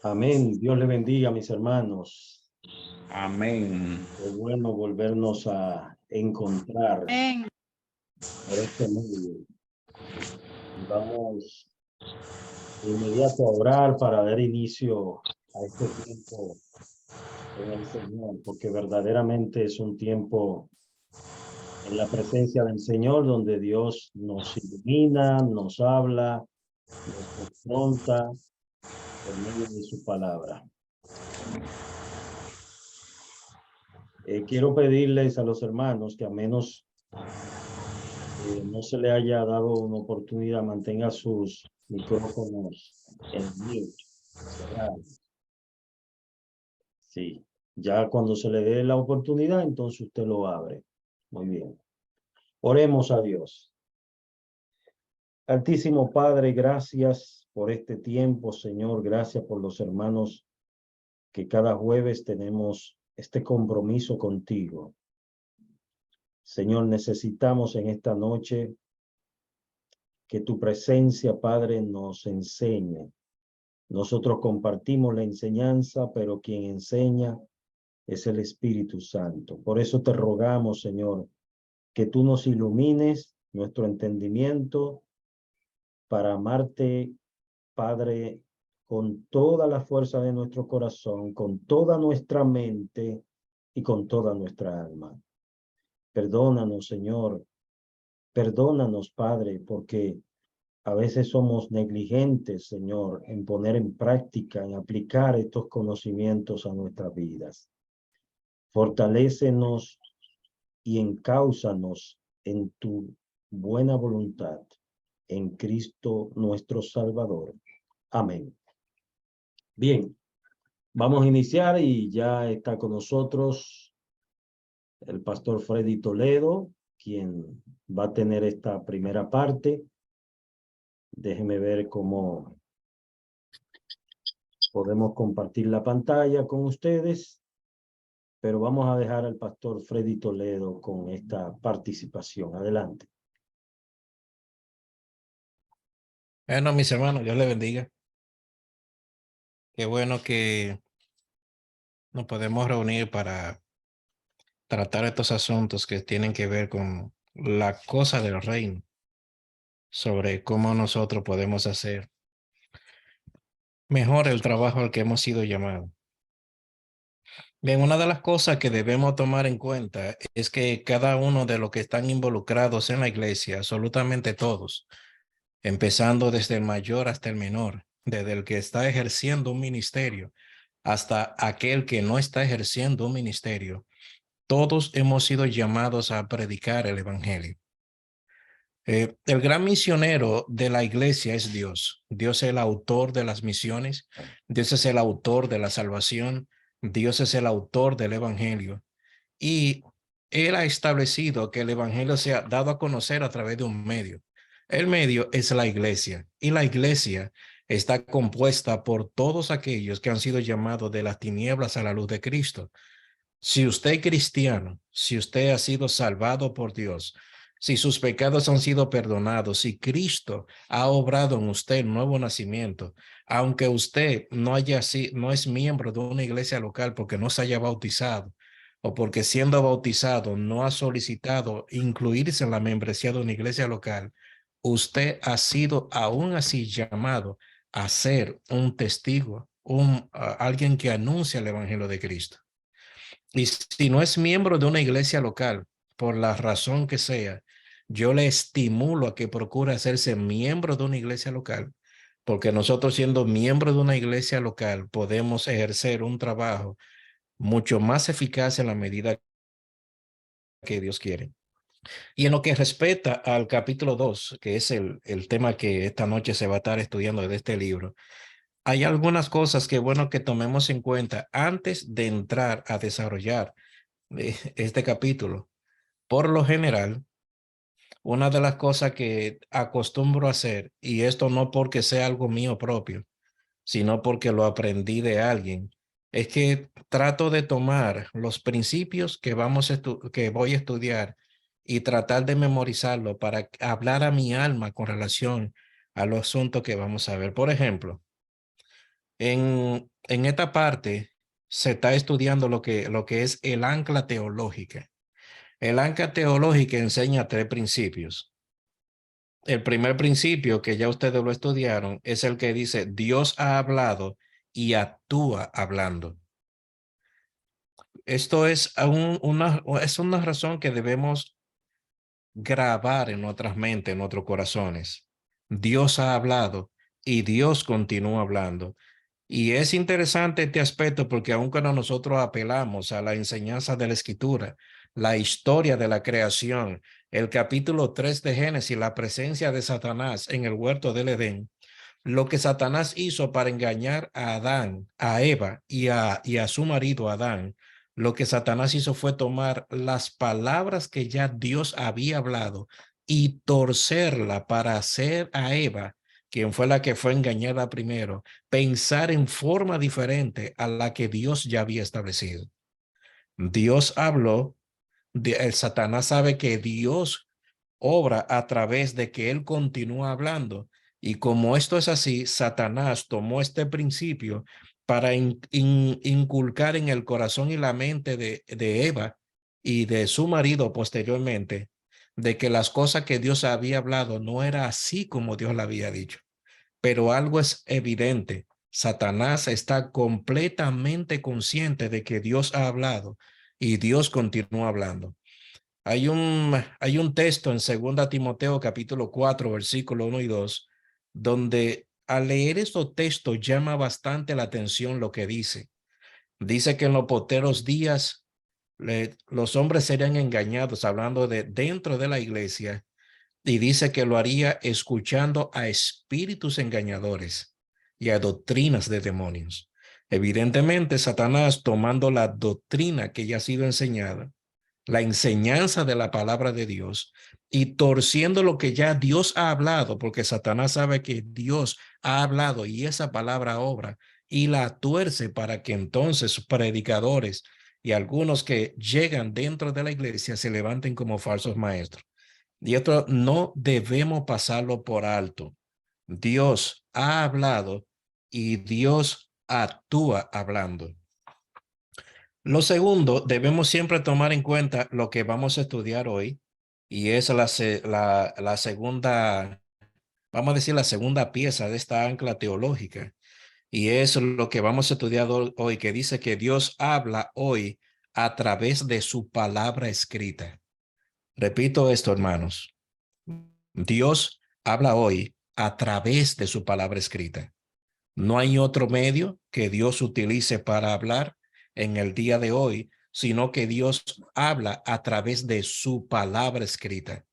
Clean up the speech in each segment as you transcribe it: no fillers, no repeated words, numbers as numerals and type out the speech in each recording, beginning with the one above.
Amén. Dios le bendiga, mis hermanos. Amén. Es bueno volvernos a encontrar Amén. por este medio. Y vamos de inmediato a orar para dar inicio a este tiempo con el Señor, porque verdaderamente es un tiempo en la presencia del Señor donde Dios nos ilumina, nos habla, nos confronta por medio de su palabra. Quiero pedirles a los hermanos que a menos no se le haya dado una oportunidad, mantenga sus micrófonos en mute, cerrados. Sí, ya cuando se le dé la oportunidad, entonces usted lo abre. Muy bien. Oremos a Dios. Altísimo Padre, gracias por este tiempo, Señor. Gracias por los hermanos que cada jueves tenemos este compromiso contigo. Señor, necesitamos en esta noche que tu presencia, Padre, nos enseñe. Nosotros compartimos la enseñanza, pero quien enseña es el Espíritu Santo. Por eso te rogamos, Señor, que tú nos ilumines nuestro entendimiento para amarte, Padre, con toda la fuerza de nuestro corazón, con toda nuestra mente y con toda nuestra alma. Perdónanos, Señor. Perdónanos, Padre, porque a veces somos negligentes, Señor, en poner en práctica, en aplicar estos conocimientos a nuestras vidas. Fortalécenos y encáusanos en tu buena voluntad, en Cristo nuestro Salvador. Amén. Bien, vamos a iniciar y ya está con nosotros el pastor Freddy Toledo, quien va a tener esta primera parte. Déjeme ver cómo podemos compartir la pantalla con ustedes, pero vamos a dejar al pastor Freddy Toledo con esta participación. Adelante. Bueno, mis hermanos, Dios les bendiga. Qué bueno que nos podemos reunir para tratar estos asuntos que tienen que ver con la cosa del reino, sobre cómo nosotros podemos hacer mejor el trabajo al que hemos sido llamados. Bien, una de las cosas que debemos tomar en cuenta es que cada uno de los que están involucrados en la iglesia, absolutamente todos, empezando desde el mayor hasta el menor, desde el que está ejerciendo un ministerio hasta aquel que no está ejerciendo un ministerio, todos hemos sido llamados a predicar el evangelio. El gran misionero de la iglesia es Dios. Dios es el autor de las misiones. Dios es el autor de la salvación. Dios es el autor del evangelio. Y Él ha establecido que el evangelio sea dado a conocer a través de un medio. El medio es la iglesia. Y la iglesia está compuesta por todos aquellos que han sido llamados de las tinieblas a la luz de Cristo. Si usted es cristiano, si usted ha sido salvado por Dios, si sus pecados han sido perdonados, si Cristo ha obrado en usted el nuevo nacimiento, aunque usted no es miembro de una iglesia local porque no se haya bautizado o porque siendo bautizado no ha solicitado incluirse en la membresía de una iglesia local, usted ha sido aún así llamado a ser un testigo, alguien que anuncia el evangelio de Cristo. Y si no es miembro de una iglesia local, por la razón que sea, yo le estimulo a que procure hacerse miembro de una iglesia local, porque nosotros siendo miembros de una iglesia local podemos ejercer un trabajo mucho más eficaz en la medida que Dios quiere. Y en lo que respecta al capítulo 2, que es el tema que esta noche se va a estar estudiando de este libro, hay algunas cosas que es bueno que tomemos en cuenta antes de entrar a desarrollar este capítulo. Por lo general, una de las cosas que acostumbro a hacer, y esto no porque sea algo mío propio, sino porque lo aprendí de alguien, es que trato de tomar los principios que voy a estudiar y tratar de memorizarlo para hablar a mi alma con relación a los asuntos que vamos a ver. Por ejemplo, En esta parte se está estudiando lo que es el ancla teológica. El ancla teológica enseña tres principios. El primer principio, que ya ustedes lo estudiaron, es el que dice Dios ha hablado y actúa hablando. Esto es es una razón que debemos grabar en nuestras mentes, en nuestros corazones. Dios ha hablado y Dios continúa hablando. Y es interesante este aspecto porque aun cuando nosotros apelamos a la enseñanza de la Escritura, la historia de la creación, el capítulo 3 de Génesis, la presencia de Satanás en el huerto del Edén, lo que Satanás hizo para engañar a Adán, a Eva y a su marido Adán, lo que Satanás hizo fue tomar las palabras que ya Dios había hablado y torcerla para hacer a Eva, quien fue la que fue engañada primero, pensar en forma diferente a la que Dios ya había establecido. Dios habló, el Satanás sabe que Dios obra a través de que él continúa hablando. Y como esto es así, Satanás tomó este principio para inculcar en el corazón y la mente de Eva y de su marido posteriormente, de que las cosas que Dios había hablado no era así como Dios le había dicho. Pero algo es evidente. Satanás está completamente consciente de que Dios ha hablado y Dios continúa hablando. Hay un texto en 2 Timoteo capítulo 4 versículo 1 y 2 donde al leer estos textos llama bastante la atención lo que dice. Dice que en los posteros días los hombres serían engañados, hablando de dentro de la iglesia, y dice que lo haría escuchando a espíritus engañadores y a doctrinas de demonios. Evidentemente, Satanás, tomando la doctrina que ya ha sido enseñada, la enseñanza de la palabra de Dios y torciendo lo que ya Dios ha hablado, porque Satanás sabe que Dios ha hablado y esa palabra obra y la tuerce para que entonces predicadores y algunos que llegan dentro de la iglesia se levanten como falsos maestros. Y esto no debemos pasarlo por alto. Dios ha hablado y Dios actúa hablando. Lo segundo, debemos siempre tomar en cuenta lo que vamos a estudiar hoy y es la segunda, vamos a decir, la segunda pieza de esta ancla teológica y es lo que vamos a estudiar hoy, que dice que Dios habla hoy a través de su palabra escrita. Repito esto, hermanos. Dios habla hoy a través de su palabra escrita. No hay otro medio que Dios utilice para hablar en el día de hoy, sino que Dios habla a través de su palabra escrita.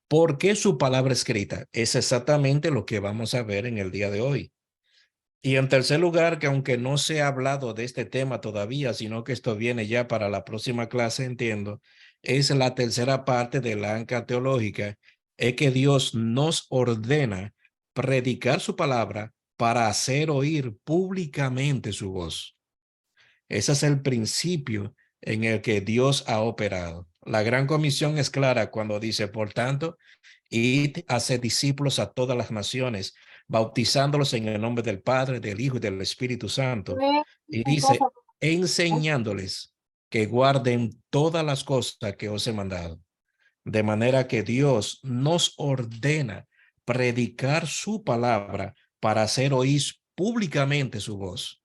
¿Por qué su palabra escrita? Es exactamente lo que vamos a ver en el día de hoy. Y en tercer lugar, que aunque no se ha hablado de este tema todavía, sino que esto viene ya para la próxima clase, entiendo, es la tercera parte de la anca teológica, es que Dios nos ordena predicar su palabra para hacer oír públicamente su voz. Ese es el principio en el que Dios ha operado. La gran comisión es clara cuando dice, por tanto, id, haced discípulos a todas las naciones, bautizándolos en el nombre del Padre, del Hijo y del Espíritu Santo. Y dice, enseñándoles que guarden todas las cosas que os he mandado. De manera que Dios nos ordena predicar su palabra para hacer oír públicamente su voz.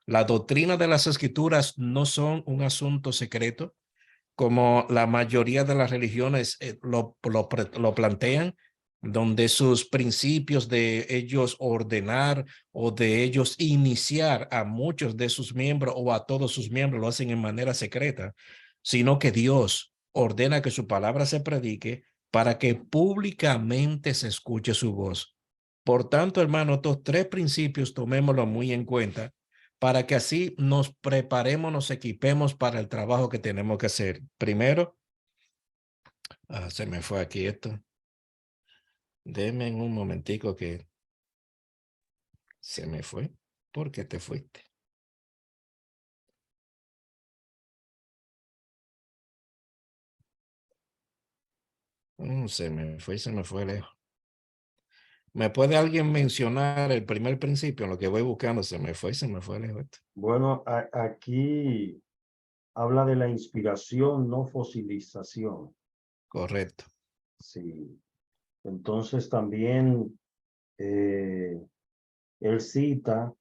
La doctrina de las escrituras no son un asunto secreto, como la mayoría de las religiones lo plantean, donde sus principios de ellos ordenar o de ellos iniciar a muchos de sus miembros o a todos sus miembros lo hacen en manera secreta, sino que Dios ordena que su palabra se predique para que públicamente se escuche su voz. Por tanto, hermano, estos tres principios tomémoslo muy en cuenta para que así nos preparemos, nos equipemos para el trabajo que tenemos que hacer. Primero, se me fue aquí esto. Deme un momentico que se me fue. ¿Por qué te fuiste? Se me fue lejos. ¿Me puede alguien mencionar el primer principio? En lo que voy buscando, se me fue lejos. Bueno, aquí habla de la inspiración, no fosilización. Correcto. Sí. Entonces también él cita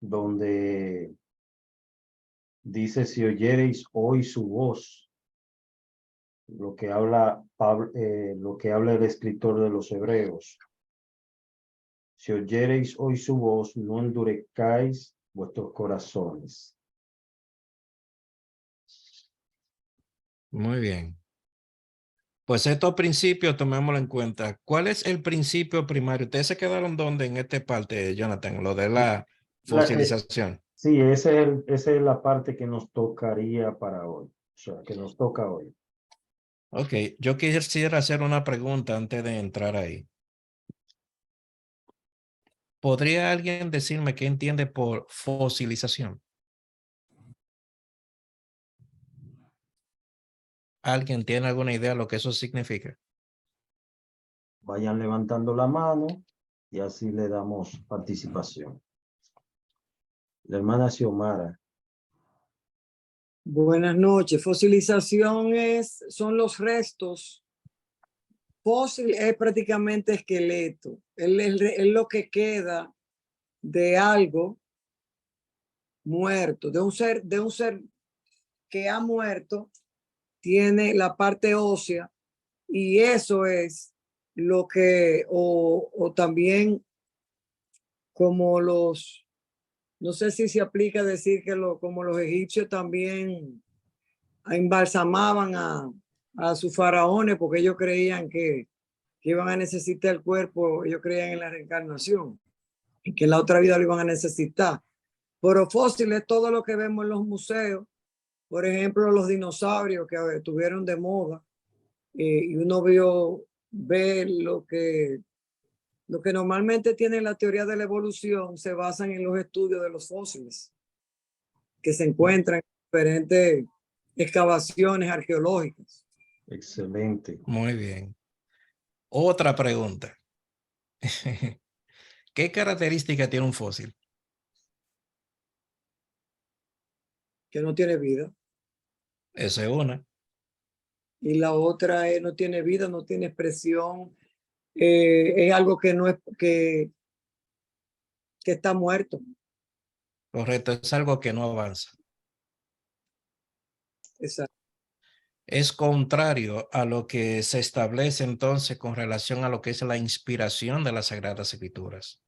donde dice, si oyereis hoy su voz, lo que habla Pablo, lo que habla el escritor de los Hebreos. Si oyereis hoy su voz, no endurezcáis vuestros corazones. Muy bien. Pues estos principios tomémoslo en cuenta. ¿Cuál es el principio primario? ¿Ustedes se quedaron donde en esta parte, Jonathan? Lo de la La, fosilización. sí, esa es la parte que nos tocaría para hoy. O sea, que nos toca hoy. Ok, yo quisiera hacer una pregunta antes de entrar ahí. ¿Podría alguien decirme qué entiende por fosilización? ¿Alguien tiene alguna idea de lo que eso significa? Vayan levantando la mano y así le damos participación. La hermana Xiomara. Buenas noches. Fosilización son los restos. Fósil es prácticamente esqueleto. Es lo que queda de algo muerto, de un ser que ha muerto, tiene la parte ósea y eso es lo que, o también como no sé si se aplica decir que como los egipcios también embalsamaban a sus faraones porque ellos creían que iban a necesitar el cuerpo, ellos creían en la reencarnación y que en la otra vida lo iban a necesitar. Pero fósiles, todo lo que vemos en los museos, por ejemplo, los dinosaurios que estuvieron de moda, y uno ve lo que normalmente tiene la teoría de la evolución, se basan en los estudios de los fósiles que se encuentran en diferentes excavaciones arqueológicas. Excelente. Muy bien. Otra pregunta. ¿Qué característica tiene un fósil? Que no tiene vida. Esa es una. Y la otra es no tiene vida, no tiene expresión, es algo que no es que está muerto. Correcto, es algo que no avanza. Exacto. Es contrario a lo que se establece entonces con relación a lo que es la inspiración de las Sagradas Escrituras.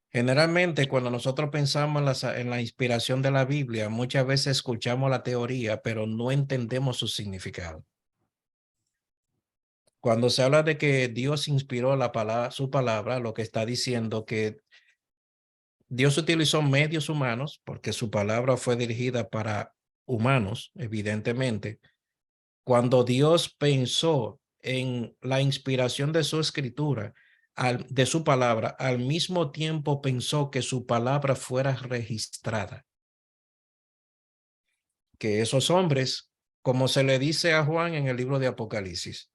Generalmente, cuando nosotros pensamos en la inspiración de la Biblia, muchas veces escuchamos la teoría, pero no entendemos su significado. Cuando se habla de que Dios inspiró su palabra, lo que está diciendo que Dios utilizó medios humanos, porque su palabra fue dirigida para humanos, evidentemente. Cuando Dios pensó en la inspiración de su escritura, de su palabra, al mismo tiempo pensó que su palabra fuera registrada. Que esos hombres, como se le dice a Juan en el libro de Apocalipsis,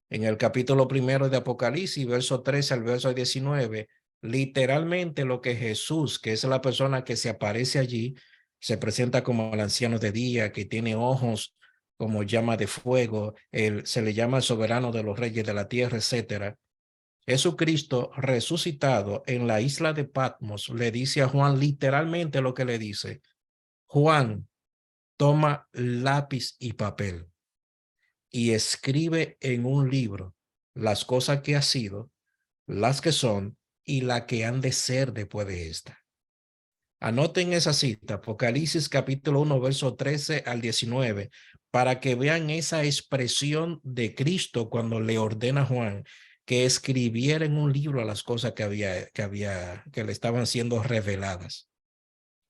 en el capítulo 1 de Apocalipsis, verso 13 al verso 19, literalmente lo que Jesús, que es la persona que se aparece allí, se presenta como el anciano de día, que tiene ojos como llama de fuego, se le llama el soberano de los reyes de la tierra, etcétera. Jesucristo resucitado en la isla de Patmos le dice a Juan literalmente lo que le dice: Juan, toma lápiz y papel y escribe en un libro las cosas que ha sido, las que son y las que han de ser después de esta. Anoten esa cita, Apocalipsis capítulo 1, verso 13 al 19, para que vean esa expresión de Cristo cuando le ordena a Juan que escribiera en un libro las cosas que le estaban siendo reveladas.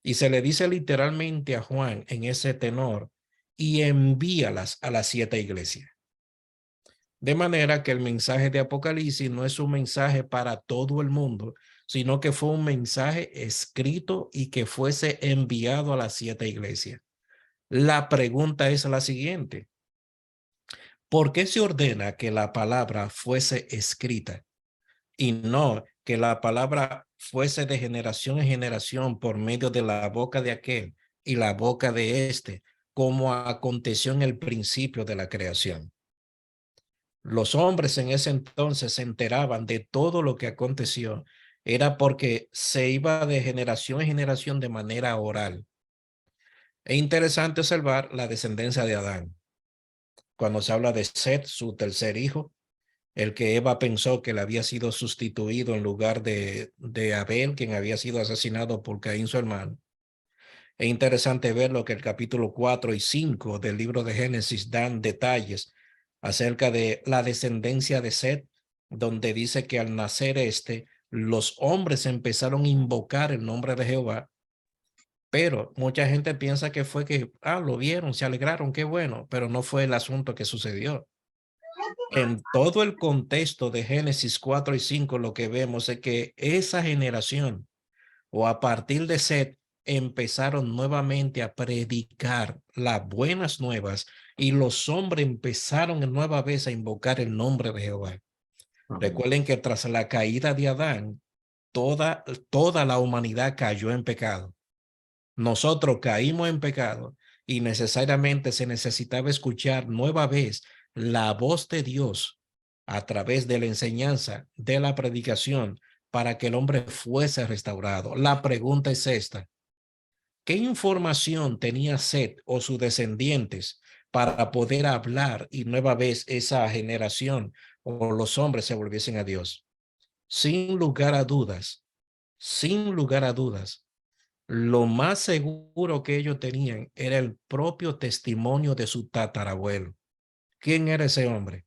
Y se le dice literalmente a Juan en ese tenor: y envíalas a las 7 iglesias. De manera que el mensaje de Apocalipsis no es un mensaje para todo el mundo, sino que fue un mensaje escrito y que fuese enviado a las 7 iglesias. La pregunta es la siguiente: ¿Por qué se ordena que la palabra fuese escrita y no que la palabra fuese de generación en generación por medio de la boca de aquel y la boca de este, como aconteció en el principio de la creación? Los hombres en ese entonces se enteraban de todo lo que aconteció. Era porque se iba de generación en generación de manera oral. Es interesante observar la descendencia de Adán. Cuando se habla de Set, su tercer hijo, el que Eva pensó que le había sido sustituido en lugar de Abel, quien había sido asesinado por Caín, su hermano. Es interesante ver lo que el capítulo 4 y 5 del libro de Génesis dan detalles acerca de la descendencia de Set, donde dice que al nacer los hombres empezaron a invocar el nombre de Jehová, pero mucha gente piensa que fue que, lo vieron, se alegraron, qué bueno, pero no fue el asunto que sucedió. En todo el contexto de Génesis 4 y 5, lo que vemos es que esa generación, o a partir de Set, empezaron nuevamente a predicar las buenas nuevas y los hombres empezaron nueva vez a invocar el nombre de Jehová. Amén. Recuerden que tras la caída de Adán, toda la humanidad cayó en pecado. Nosotros caímos en pecado y necesariamente se necesitaba escuchar nueva vez la voz de Dios a través de la enseñanza, de la predicación, para que el hombre fuese restaurado. La pregunta es esta: ¿qué información tenía Set o sus descendientes para poder hablar y nueva vez esa generación o los hombres se volviesen a Dios? Sin lugar a dudas, sin lugar a dudas, lo más seguro que ellos tenían era el propio testimonio de su tatarabuelo. ¿Quién era ese hombre?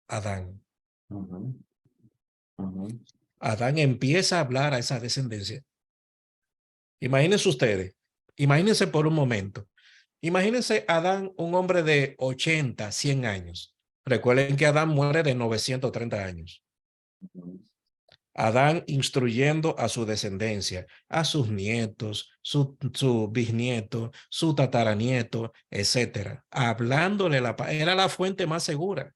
Adán. Ujú, ujú. Adán empieza a hablar a esa descendencia. Imagínense ustedes, imagínense por un momento. Imagínense Adán, un hombre de 80, 100 años. Recuerden que Adán muere de 930 años. Adán instruyendo a su descendencia, a sus nietos, su bisnieto, su tataranieto, etcétera. Hablándole, era la fuente más segura.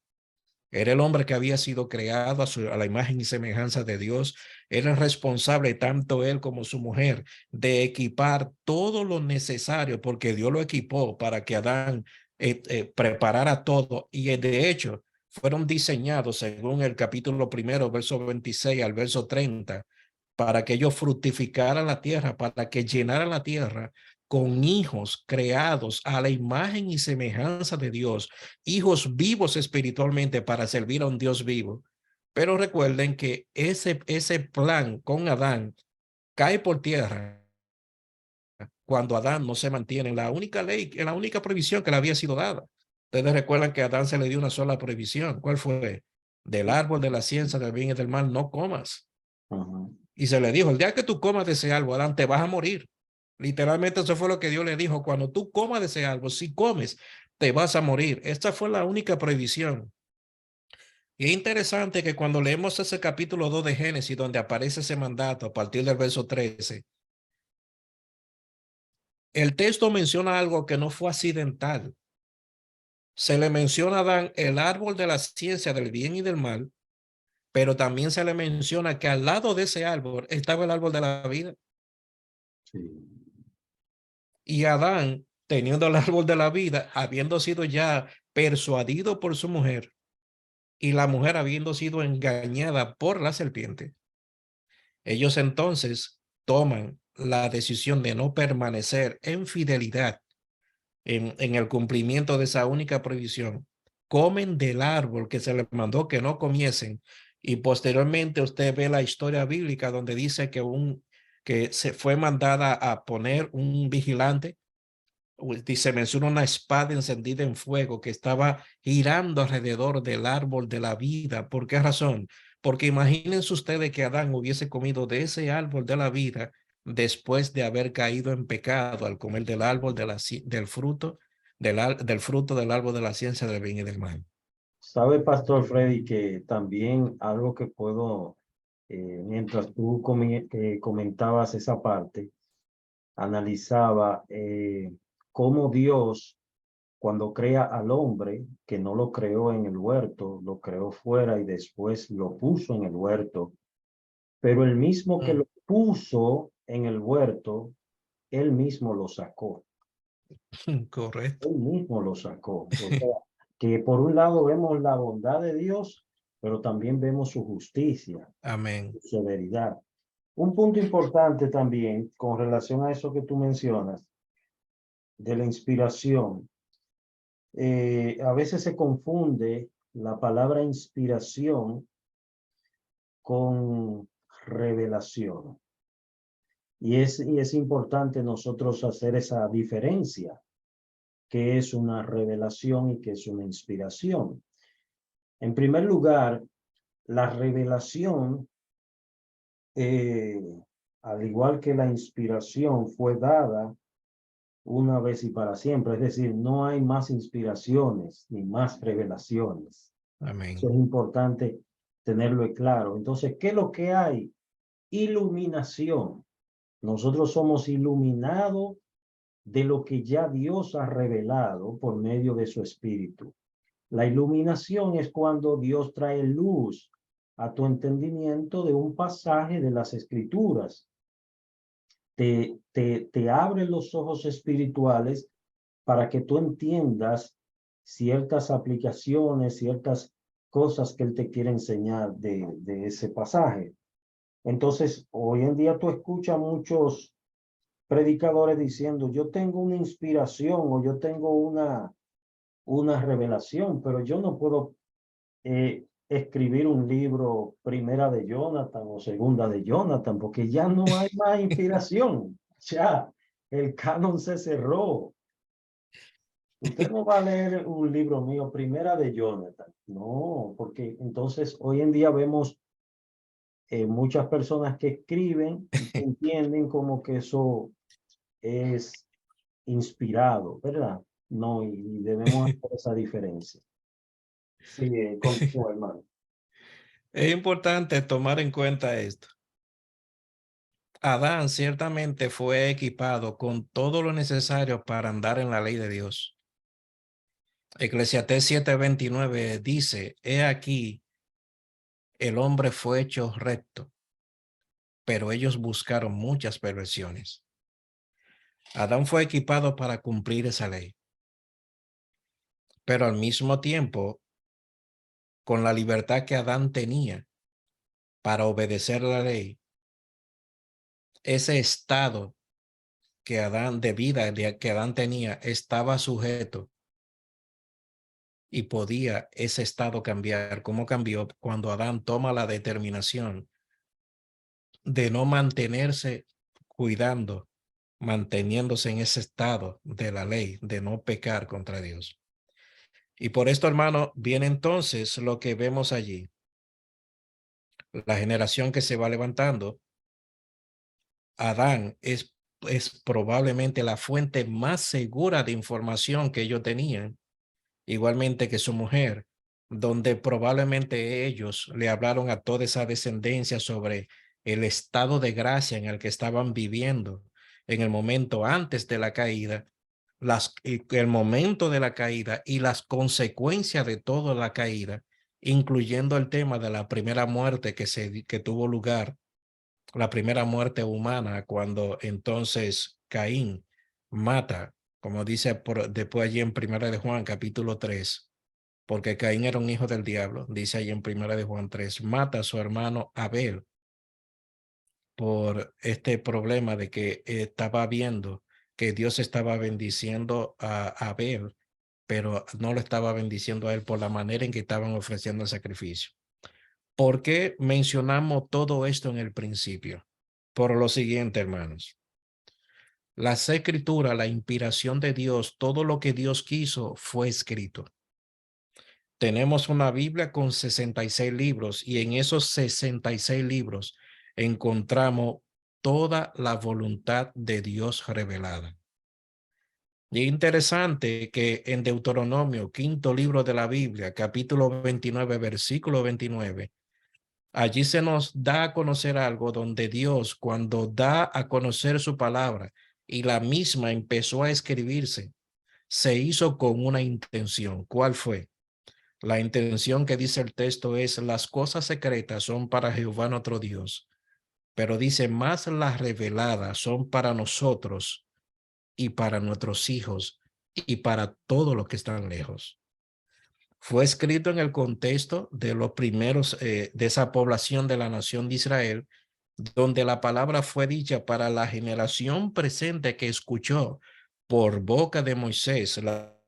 Era el hombre que había sido creado a la imagen y semejanza de Dios. Era el responsable, tanto él como su mujer, de equipar todo lo necesario, porque Dios lo equipó para que Adán preparara todo. Y de hecho, fueron diseñados, según el capítulo primero, verso 26 al verso 30, para que ellos fructificaran la tierra, para que llenaran la tierra con hijos creados a la imagen y semejanza de Dios, hijos vivos espiritualmente para servir a un Dios vivo. Pero recuerden que ese plan con Adán cae por tierra cuando Adán no se mantiene en la única ley, en la única prohibición que le había sido dada. Ustedes recuerdan que a Adán se le dio una sola prohibición. ¿Cuál fue? Del árbol de la ciencia del bien y del mal no comas. Ujú. Y se le dijo, el día que tú comas de ese árbol, Adán, te vas a morir. Literalmente eso fue lo que Dios le dijo: cuando tú comas de ese árbol, si comes, te vas a morir. Esta fue la única prohibición. Y es interesante que cuando leemos ese capítulo 2 de Génesis, donde aparece ese mandato a partir del verso 13, el texto menciona algo que no fue accidental. Se le menciona a Adán el árbol de la ciencia del bien y del mal, pero también se le menciona que al lado de ese árbol estaba el árbol de la vida. Sí. Y Adán, teniendo el árbol de la vida, habiendo sido ya persuadido por su mujer, y la mujer habiendo sido engañada por la serpiente, ellos entonces toman la decisión de no permanecer en fidelidad en el cumplimiento de esa única prohibición. Comen del árbol que se les mandó que no comiesen, y posteriormente usted ve la historia bíblica donde dice que se fue mandada a poner un vigilante. Se menciona una espada encendida en fuego que estaba girando alrededor del árbol de la vida. ¿Por qué razón? Porque imagínense ustedes que Adán hubiese comido de ese árbol de la vida después de haber caído en pecado al comer del árbol del fruto del fruto del árbol de la ciencia del bien y del mal. Sabe, Pastor Freddy, que también algo que puedo, mientras tú comentabas esa parte, analizaba cómo Dios cuando crea al hombre, que no lo creó en el huerto, lo creó fuera y después lo puso en el huerto, pero el mismo que lo puso en el huerto, él mismo lo sacó. Correcto. Él mismo lo sacó. O sea, que por un lado vemos la bondad de Dios, pero también vemos su justicia, Amén. su severidad. Un punto importante también con relación a eso que tú mencionas, de la inspiración. A veces se confunde la palabra inspiración con revelación. Y es importante nosotros hacer esa diferencia, que es una revelación y que es una inspiración. En primer lugar, la revelación, al igual que la inspiración, fue dada una vez y para siempre. Es decir, no hay más inspiraciones ni más revelaciones. Amén. Eso es importante tenerlo claro. Entonces, ¿qué es lo que hay? Iluminación. Nosotros somos iluminados de lo que ya Dios ha revelado por medio de su Espíritu. La iluminación es cuando Dios trae luz a tu entendimiento de un pasaje de las Escrituras. Te abre los ojos espirituales para que tú entiendas ciertas aplicaciones, ciertas cosas que Él te quiere enseñar de ese pasaje. Entonces, hoy en día tú escuchas muchos predicadores diciendo, yo tengo una inspiración o yo tengo una revelación, pero yo no puedo escribir un libro primera de Jonathan o segunda de Jonathan, porque ya no hay más inspiración. Ya el canon se cerró. Usted no va a leer un libro mío, primera de Jonathan. No, porque entonces hoy en día vemos muchas personas que escriben y que entienden como que eso es inspirado, ¿verdad? No, y debemos hacer esa diferencia. Sí, continúa, hermano. Es importante tomar en cuenta esto. Adán ciertamente fue equipado con todo lo necesario para andar en la ley de Dios. Eclesiastés 7:29 dice, he aquí, el hombre fue hecho recto, pero ellos buscaron muchas perversiones. Adán fue equipado para cumplir esa ley, pero al mismo tiempo, con la libertad que Adán tenía para obedecer la ley, ese estado que Adán, de vida que Adán tenía, estaba sujeto y podía ese estado cambiar. ¿Cómo cambió? Cuando Adán toma la determinación de no mantenerse cuidando, manteniéndose en ese estado de la ley, de no pecar contra Dios. Y por esto, hermano, viene entonces lo que vemos allí. La generación que se va levantando, Adán es probablemente la fuente más segura de información que ellos tenían, igualmente que su mujer, donde probablemente ellos le hablaron a toda esa descendencia sobre el estado de gracia en el que estaban viviendo en el momento antes de la caída, el momento de la caída y las consecuencias de toda la caída, incluyendo el tema de la primera muerte que tuvo lugar, la primera muerte humana, cuando entonces Caín mata, como dice después allí en Primera de Juan, capítulo 3, porque Caín era un hijo del diablo, dice allí en Primera de Juan 3, mata a su hermano Abel por este problema de que estaba viendo que Dios estaba bendiciendo a Abel, pero no lo estaba bendiciendo a él por la manera en que estaban ofreciendo el sacrificio. ¿Por qué mencionamos todo esto en el principio? Por lo siguiente, hermanos. Las escrituras, la inspiración de Dios, todo lo que Dios quiso fue escrito. Tenemos una Biblia con 66 libros y en esos 66 libros encontramos toda la voluntad de Dios revelada. Y es interesante que en Deuteronomio, quinto libro de la Biblia, capítulo 29, versículo 29, allí se nos da a conocer algo donde Dios, cuando da a conocer su palabra y la misma empezó a escribirse, se hizo con una intención. ¿Cuál fue? La intención que dice el texto es: las cosas secretas son para Jehová nuestro Dios, pero dice, más las reveladas son para nosotros y para nuestros hijos y para todos los que están lejos. Fue escrito en el contexto de los primeros, de esa población de la nación de Israel, donde la palabra fue dicha para la generación presente que escuchó por boca de Moisés la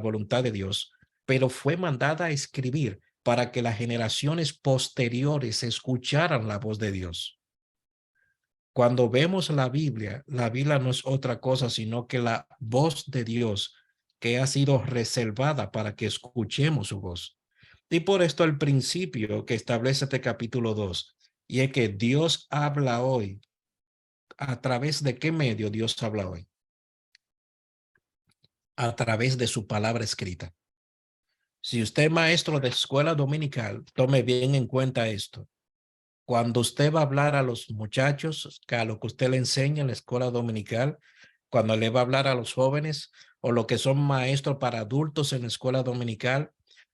voluntad de Dios, pero fue mandada a escribir para que las generaciones posteriores escucharan la voz de Dios. Cuando vemos la Biblia no es otra cosa sino que la voz de Dios que ha sido reservada para que escuchemos su voz. Y por esto el principio que establece este capítulo 2, y es que Dios habla hoy. ¿A través de qué medio Dios habla hoy? A través de su palabra escrita. Si usted es maestro de escuela dominical, tome bien en cuenta esto. Cuando usted va a hablar a los muchachos, que a lo que usted le enseña en la escuela dominical, cuando le va a hablar a los jóvenes o lo que son maestros para adultos en la escuela dominical,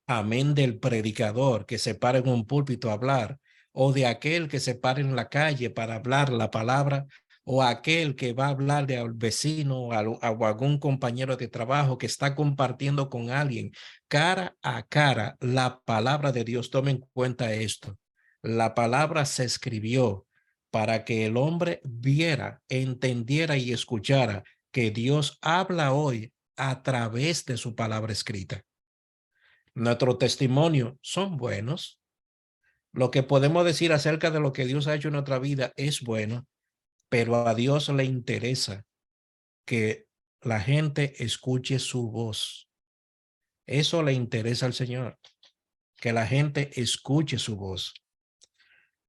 amén del predicador que se para en un púlpito a hablar, o de aquel que se para en la calle para hablar la palabra, o aquel que va a hablar de al vecino o algún compañero de trabajo que está compartiendo con alguien cara a cara la palabra de Dios. Tomen en cuenta esto. La palabra se escribió para que el hombre viera, entendiera y escuchara que Dios habla hoy a través de su palabra escrita. Nuestro testimonio son buenos. Lo que podemos decir acerca de lo que Dios ha hecho en nuestra vida es bueno, pero a Dios le interesa que la gente escuche su voz. Eso le interesa al Señor, que la gente escuche su voz.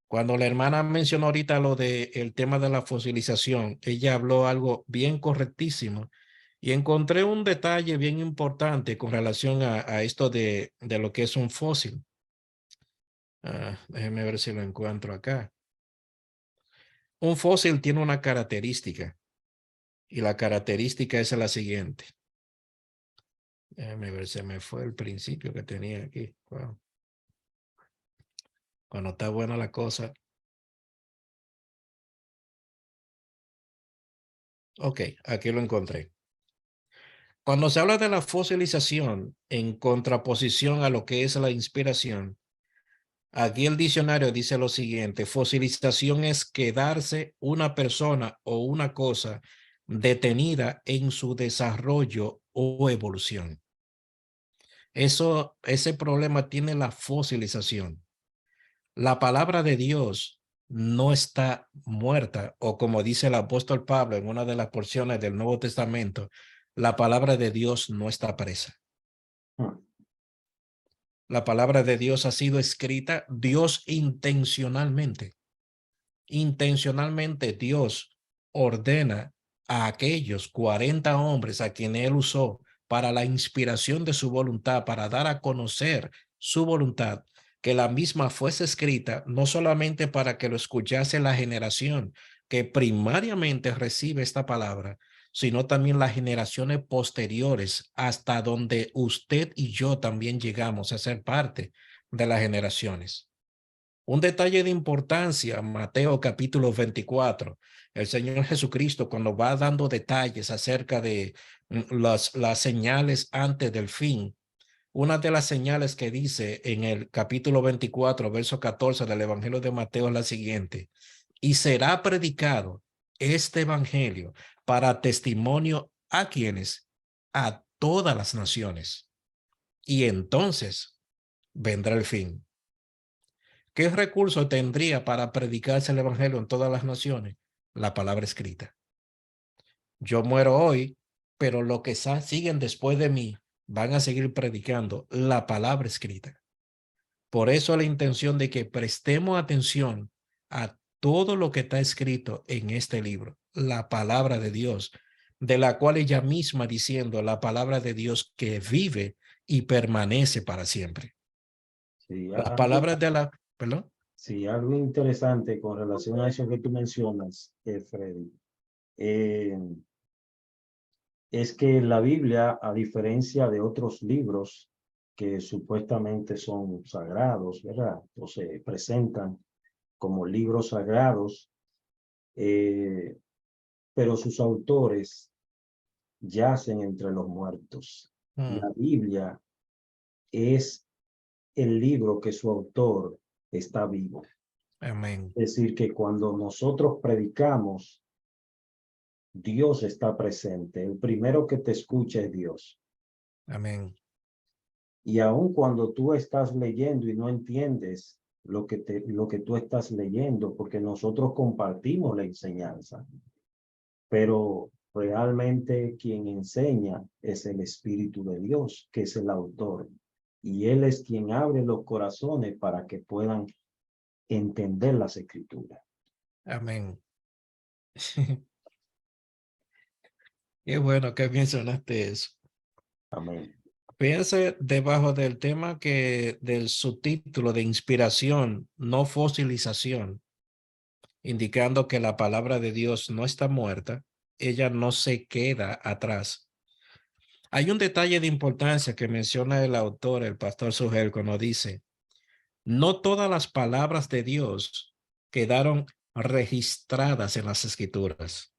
Cuando la hermana mencionó ahorita lo del tema de la fosilización, ella habló algo bien correctísimo y encontré un detalle bien importante con relación a esto de lo que es un fósil. Déjeme ver si lo encuentro acá. Un fósil tiene una característica y la característica es la siguiente. Déjeme ver, se me fue el principio que tenía aquí. Wow. Cuando está buena la cosa. Ok, aquí lo encontré. Cuando se habla de la fosilización en contraposición a lo que es la inspiración, aquí el diccionario dice lo siguiente: fosilización es quedarse una persona o una cosa detenida en su desarrollo o evolución. Ese problema tiene la fosilización. La palabra de Dios no está muerta, o como dice el apóstol Pablo en una de las porciones del Nuevo Testamento, la palabra de Dios no está presa. La palabra de Dios ha sido escrita. Dios intencionalmente Dios ordena a aquellos 40 hombres a quienes él usó para la inspiración de su voluntad, para dar a conocer su voluntad, que la misma fuese escrita no solamente para que lo escuchase la generación que primariamente recibe esta palabra, sino también las generaciones posteriores, hasta donde usted y yo también llegamos a ser parte de las generaciones. Un detalle de importancia, Mateo capítulo 24, el Señor Jesucristo, cuando va dando detalles acerca de las señales antes del fin, una de las señales que dice en el capítulo 24, verso 14 del Evangelio de Mateo es la siguiente: y será predicado este Evangelio para testimonio a quienes, a todas las naciones, y entonces vendrá el fin. ¿Qué recurso tendría para predicarse el evangelio en todas las naciones? La palabra escrita. Yo muero hoy, pero los que siguen después de mí van a seguir predicando la palabra escrita. Por eso la intención de que prestemos atención a todo lo que está escrito en este libro, la palabra de Dios, de la cual ella misma diciendo, la palabra de Dios que vive y permanece para siempre. Sí, Las palabras de la... ¿Perdón? sí, algo interesante con relación a eso que tú mencionas, Freddy. es que la Biblia, a diferencia de otros libros que supuestamente son sagrados, ¿verdad? O se presentan como libros sagrados, eh, pero sus autores yacen entre los muertos. Mm, La Biblia es el libro que su autor está vivo. amén. Es decir, que cuando nosotros predicamos, Dios está presente. El primero que te escucha es Dios. Amén. Y aun cuando tú estás leyendo y no entiendes lo que tú estás leyendo, porque nosotros compartimos la enseñanza, pero realmente quien enseña es el Espíritu de Dios, que es el autor. Y Él es quien abre los corazones para que puedan entender las Escrituras. Amén. Qué bueno que mencionaste eso. Amén. Fíjense debajo del tema del subtítulo de inspiración, no fosilización, indicando que la palabra de Dios no está muerta, ella no se queda atrás. Hay un detalle de importancia que menciona el autor, el pastor Sugel, cuando dice, no todas las palabras de Dios quedaron registradas en las escrituras,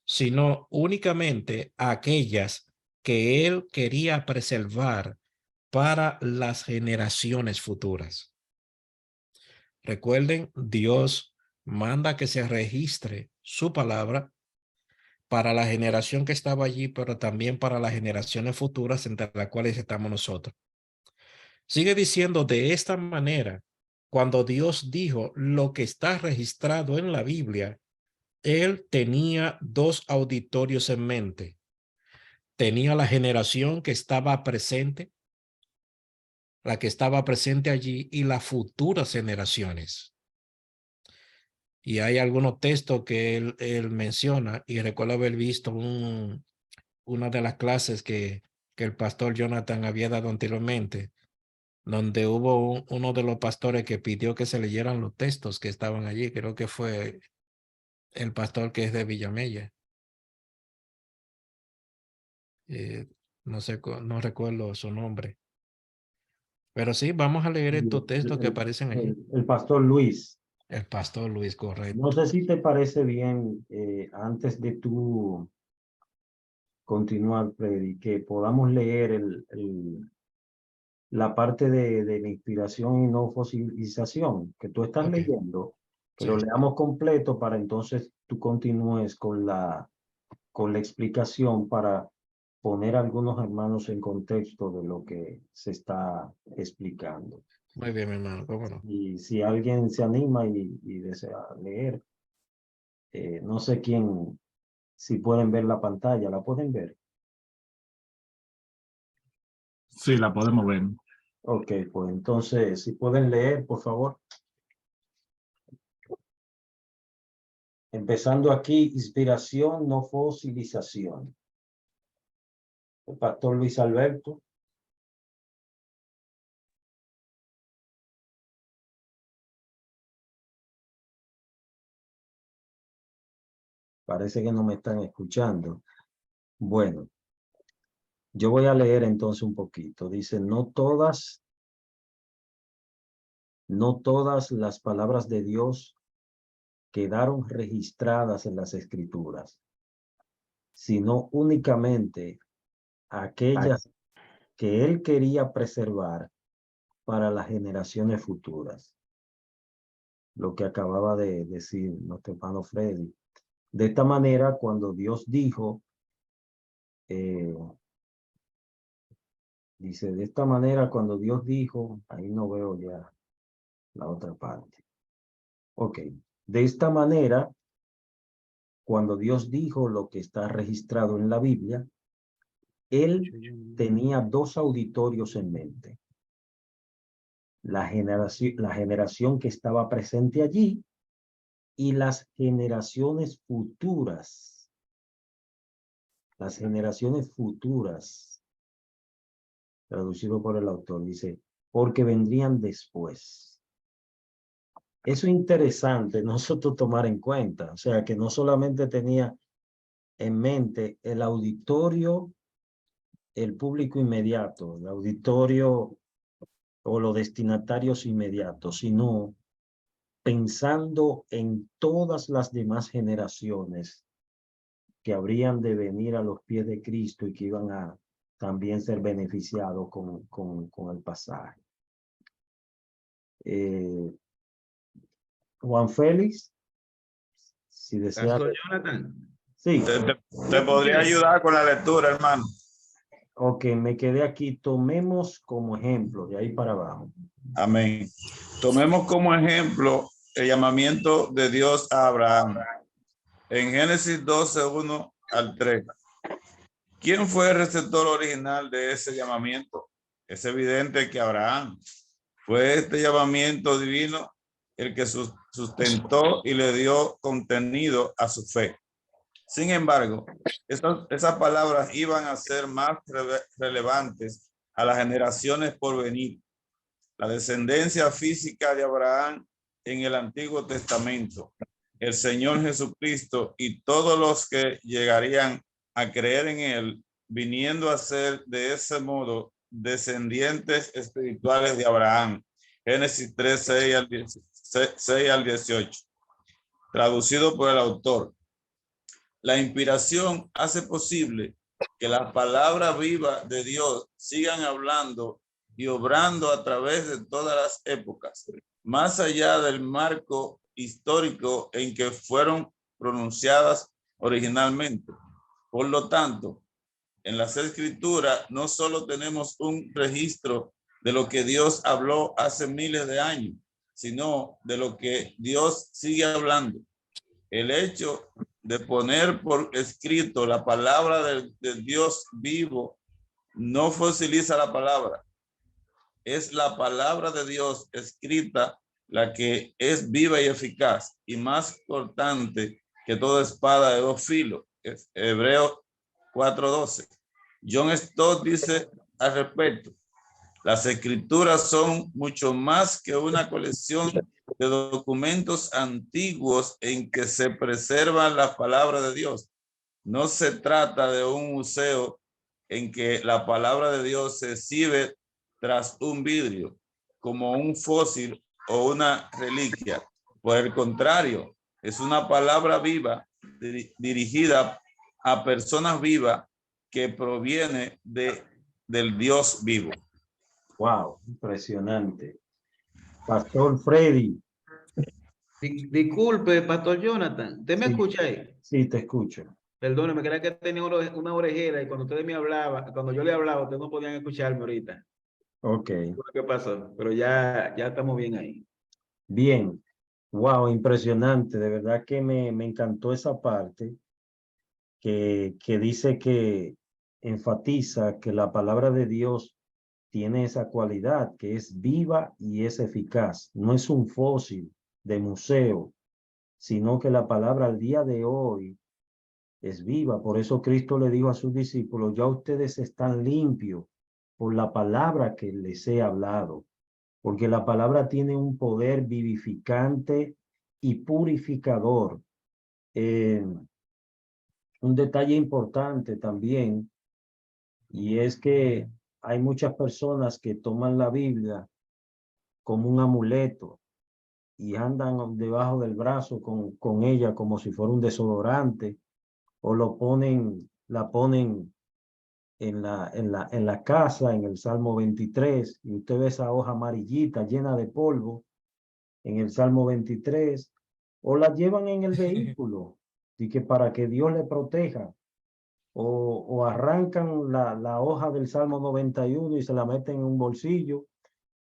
sino únicamente aquellas que él quería preservar para las generaciones futuras. Recuerden, Dios manda que se registre su palabra para la generación que estaba allí, pero también para las generaciones futuras entre las cuales estamos nosotros. Sigue diciendo de esta manera, cuando Dios dijo lo que está registrado en la Biblia, él tenía dos auditorios en mente. Tenía la generación que estaba presente, la que estaba presente allí, y las futuras generaciones. Y hay algunos textos que él menciona, y recuerdo haber visto una de las clases que el pastor Jonathan había dado anteriormente, donde hubo uno de los pastores que pidió que se leyeran los textos que estaban allí. Creo que fue el pastor que es de Villamella. No sé, no recuerdo su nombre. Pero sí, vamos a leer estos textos que aparecen allí. El pastor Luis, El pastor Luis, no correcto. sé si te parece bien, antes de tú continuar, Freddy, que podamos leer la parte de la inspiración y no fosilización que tú estás Ok, leyendo, que lo sí, leamos completo para entonces tú continúes con la explicación para poner a algunos hermanos en contexto de lo que se está explicando. muy bien, mi hermano, cómo no. Y si alguien se anima y desea leer, no sé quién, si pueden ver la pantalla, ¿la pueden ver? Sí, la podemos ver. Ok, pues entonces, si pueden leer, por favor. Empezando aquí, inspiración, no fosilización. El pastor Luis Alberto. Parece que no me están escuchando. Bueno, yo voy a leer entonces un poquito. Dice, no todas las palabras de Dios quedaron registradas en las Escrituras, sino únicamente aquellas que Él quería preservar para las generaciones futuras. Lo que acababa de decir nuestro hermano Freddy. De esta manera, cuando Dios dijo, dice, de esta manera, cuando Dios dijo, ahí no veo ya la otra parte. Ok, de esta manera, cuando Dios dijo lo que está registrado en la Biblia, Él tenía dos auditorios en mente. La generación que estaba presente allí y las generaciones futuras. Las generaciones futuras, traducido por el autor, dice, porque vendrían después. Eso es interesante nosotros tomar en cuenta, o sea, que no solamente tenía en mente el auditorio, el público inmediato, el auditorio o los destinatarios inmediatos, sino pensando en todas las demás generaciones que habrían de venir a los pies de Cristo y que iban a también ser beneficiados con el pasaje. Juan Félix, si desea. Pastor Jonathan, Sí, Te podría ayudar con la lectura, hermano. ok, me quedé aquí. Tomemos como ejemplo de ahí para abajo. Amén. Tomemos como ejemplo el llamamiento de Dios a Abraham. En Génesis 12, 1 al 3. ¿Quién fue el receptor original de ese llamamiento? Es evidente que Abraham. Fue este llamamiento divino el que sustentó y le dio contenido a su fe. Sin embargo, esas palabras iban a ser más relevantes a las generaciones por venir. La descendencia física de Abraham en el Antiguo Testamento, el Señor Jesucristo y todos los que llegarían a creer en él, viniendo a ser de ese modo descendientes espirituales de Abraham. Génesis 3, 6 al 18. Traducido por el autor. La inspiración hace posible que las palabras vivas de Dios sigan hablando y obrando a través de todas las épocas, más allá del marco histórico en que fueron pronunciadas originalmente. Por lo tanto, en las Escrituras no solo tenemos un registro de lo que Dios habló hace miles de años, sino de lo que Dios sigue hablando. El hecho de poner por escrito la palabra de Dios vivo no fosiliza la palabra. Es la palabra de Dios escrita la que es viva y eficaz y más cortante que toda espada de dos filos. Es Hebreos 4:12. John Stott dice al respecto: las escrituras son mucho más que una colección de documentos antiguos en que se preservan las palabras de Dios. No se trata de un museo en que la palabra de Dios se exhibe tras un vidrio como un fósil o una reliquia. Por el contrario, es una palabra viva dirigida a personas vivas que proviene del Dios vivo. Wow, impresionante. Pastor Freddy. disculpe, Pastor Jonathan, ¿usted me Sí. escucha ahí? Sí, te escucho. Perdóneme, creía que tenía una orejera y cuando ustedes me hablaban, cuando yo le hablaba, ustedes no podían escucharme ahorita. Ok, ¿Qué pasó? Pero ya estamos bien ahí. bien. Wow, impresionante. De verdad que me encantó esa parte que dice que enfatiza que la palabra de Dios tiene esa cualidad, que es viva y es eficaz. No es un fósil de museo, sino que la palabra al día de hoy es viva. Por eso Cristo le dijo a sus discípulos: ya ustedes están limpios por la palabra que les he hablado, porque la palabra tiene un poder vivificante y purificador. Un detalle importante también, y es que hay muchas personas que toman la Biblia como un amuleto y andan debajo del brazo con ella como si fuera un desodorante, o la ponen en la casa, en el Salmo 23, y usted ve esa hoja amarillita llena de polvo en el Salmo 23, o la llevan en el vehículo, y que para que Dios le proteja, o arrancan la hoja del Salmo 91 y se la meten en un bolsillo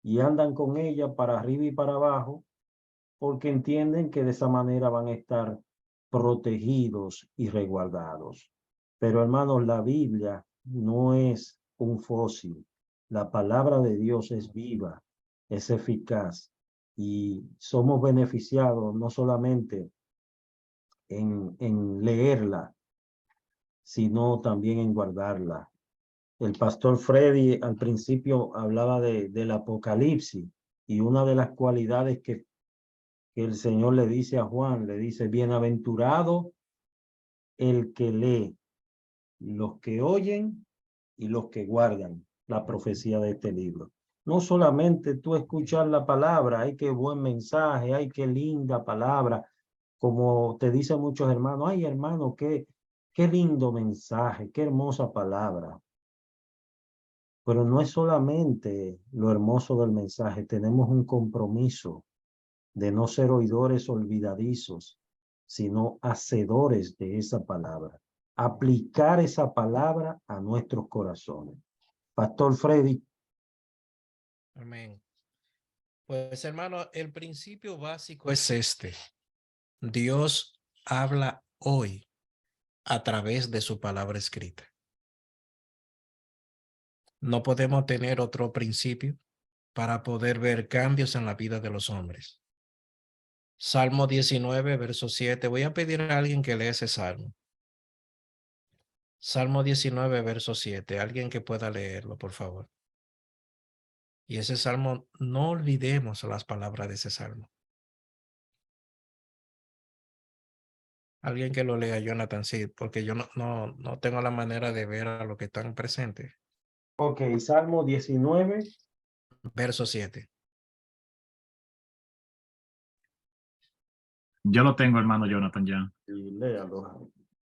y andan con ella para arriba y para abajo, porque entienden que de esa manera van a estar protegidos y resguardados. Pero hermanos, la Biblia no es un fósil. La palabra de Dios es viva, es eficaz, y somos beneficiados no solamente en leerla, sino también en guardarla. El pastor Freddy al principio hablaba del Apocalipsis, y una de las cualidades que el Señor le dice a Juan, le dice: bienaventurado el que lee, los que oyen y los que guardan la profecía de este libro. No solamente tú escuchar la palabra, ay, qué buen mensaje, ay, qué linda palabra, como te dicen muchos hermanos, ay, hermano, qué lindo mensaje, qué hermosa palabra. Pero no es solamente lo hermoso del mensaje, tenemos un compromiso de no ser oidores olvidadizos, sino hacedores de esa palabra. Aplicar esa palabra a nuestros corazones. Pastor Freddy. Amén. Pues hermano, el principio básico es este. Dios habla hoy a través de su palabra escrita. No podemos tener otro principio para poder ver cambios en la vida de los hombres. Salmo 19, verso 7. Voy a pedir a alguien que lea ese salmo. Salmo 19, verso 7. Alguien que pueda leerlo, por favor. Y ese salmo, no olvidemos las palabras de ese salmo. Alguien que lo lea, Jonathan, sí, porque yo no tengo la manera de ver a los que están presentes. Ok, Salmo 19. Verso 7. Yo lo tengo, hermano Jonathan, ya. Y léalo.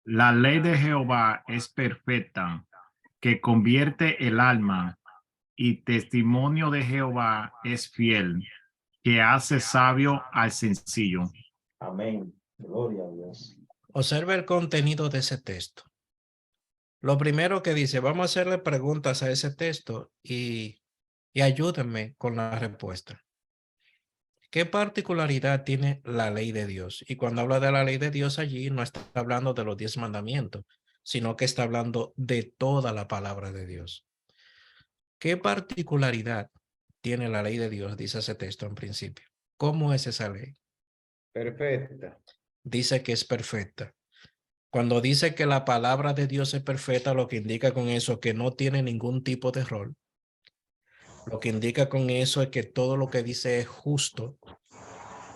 La ley de Jehová es perfecta, que convierte el alma, y testimonio de Jehová es fiel, que hace sabio al sencillo. Amén. Gloria a Dios. Observa el contenido de ese texto. Lo primero que dice, vamos a hacerle preguntas a ese texto y ayúdenme con la respuesta. ¿Qué particularidad tiene la ley de Dios? Y cuando habla de la ley de Dios allí, no está hablando de los 10 mandamientos, sino que está hablando de toda la palabra de Dios. ¿Qué particularidad tiene la ley de Dios? Dice ese texto en principio. ¿Cómo es esa ley? Perfecta. Dice que es perfecta. Cuando dice que la palabra de Dios es perfecta, lo que indica con eso que no tiene ningún tipo de error. Lo que indica con eso es que todo lo que dice es justo.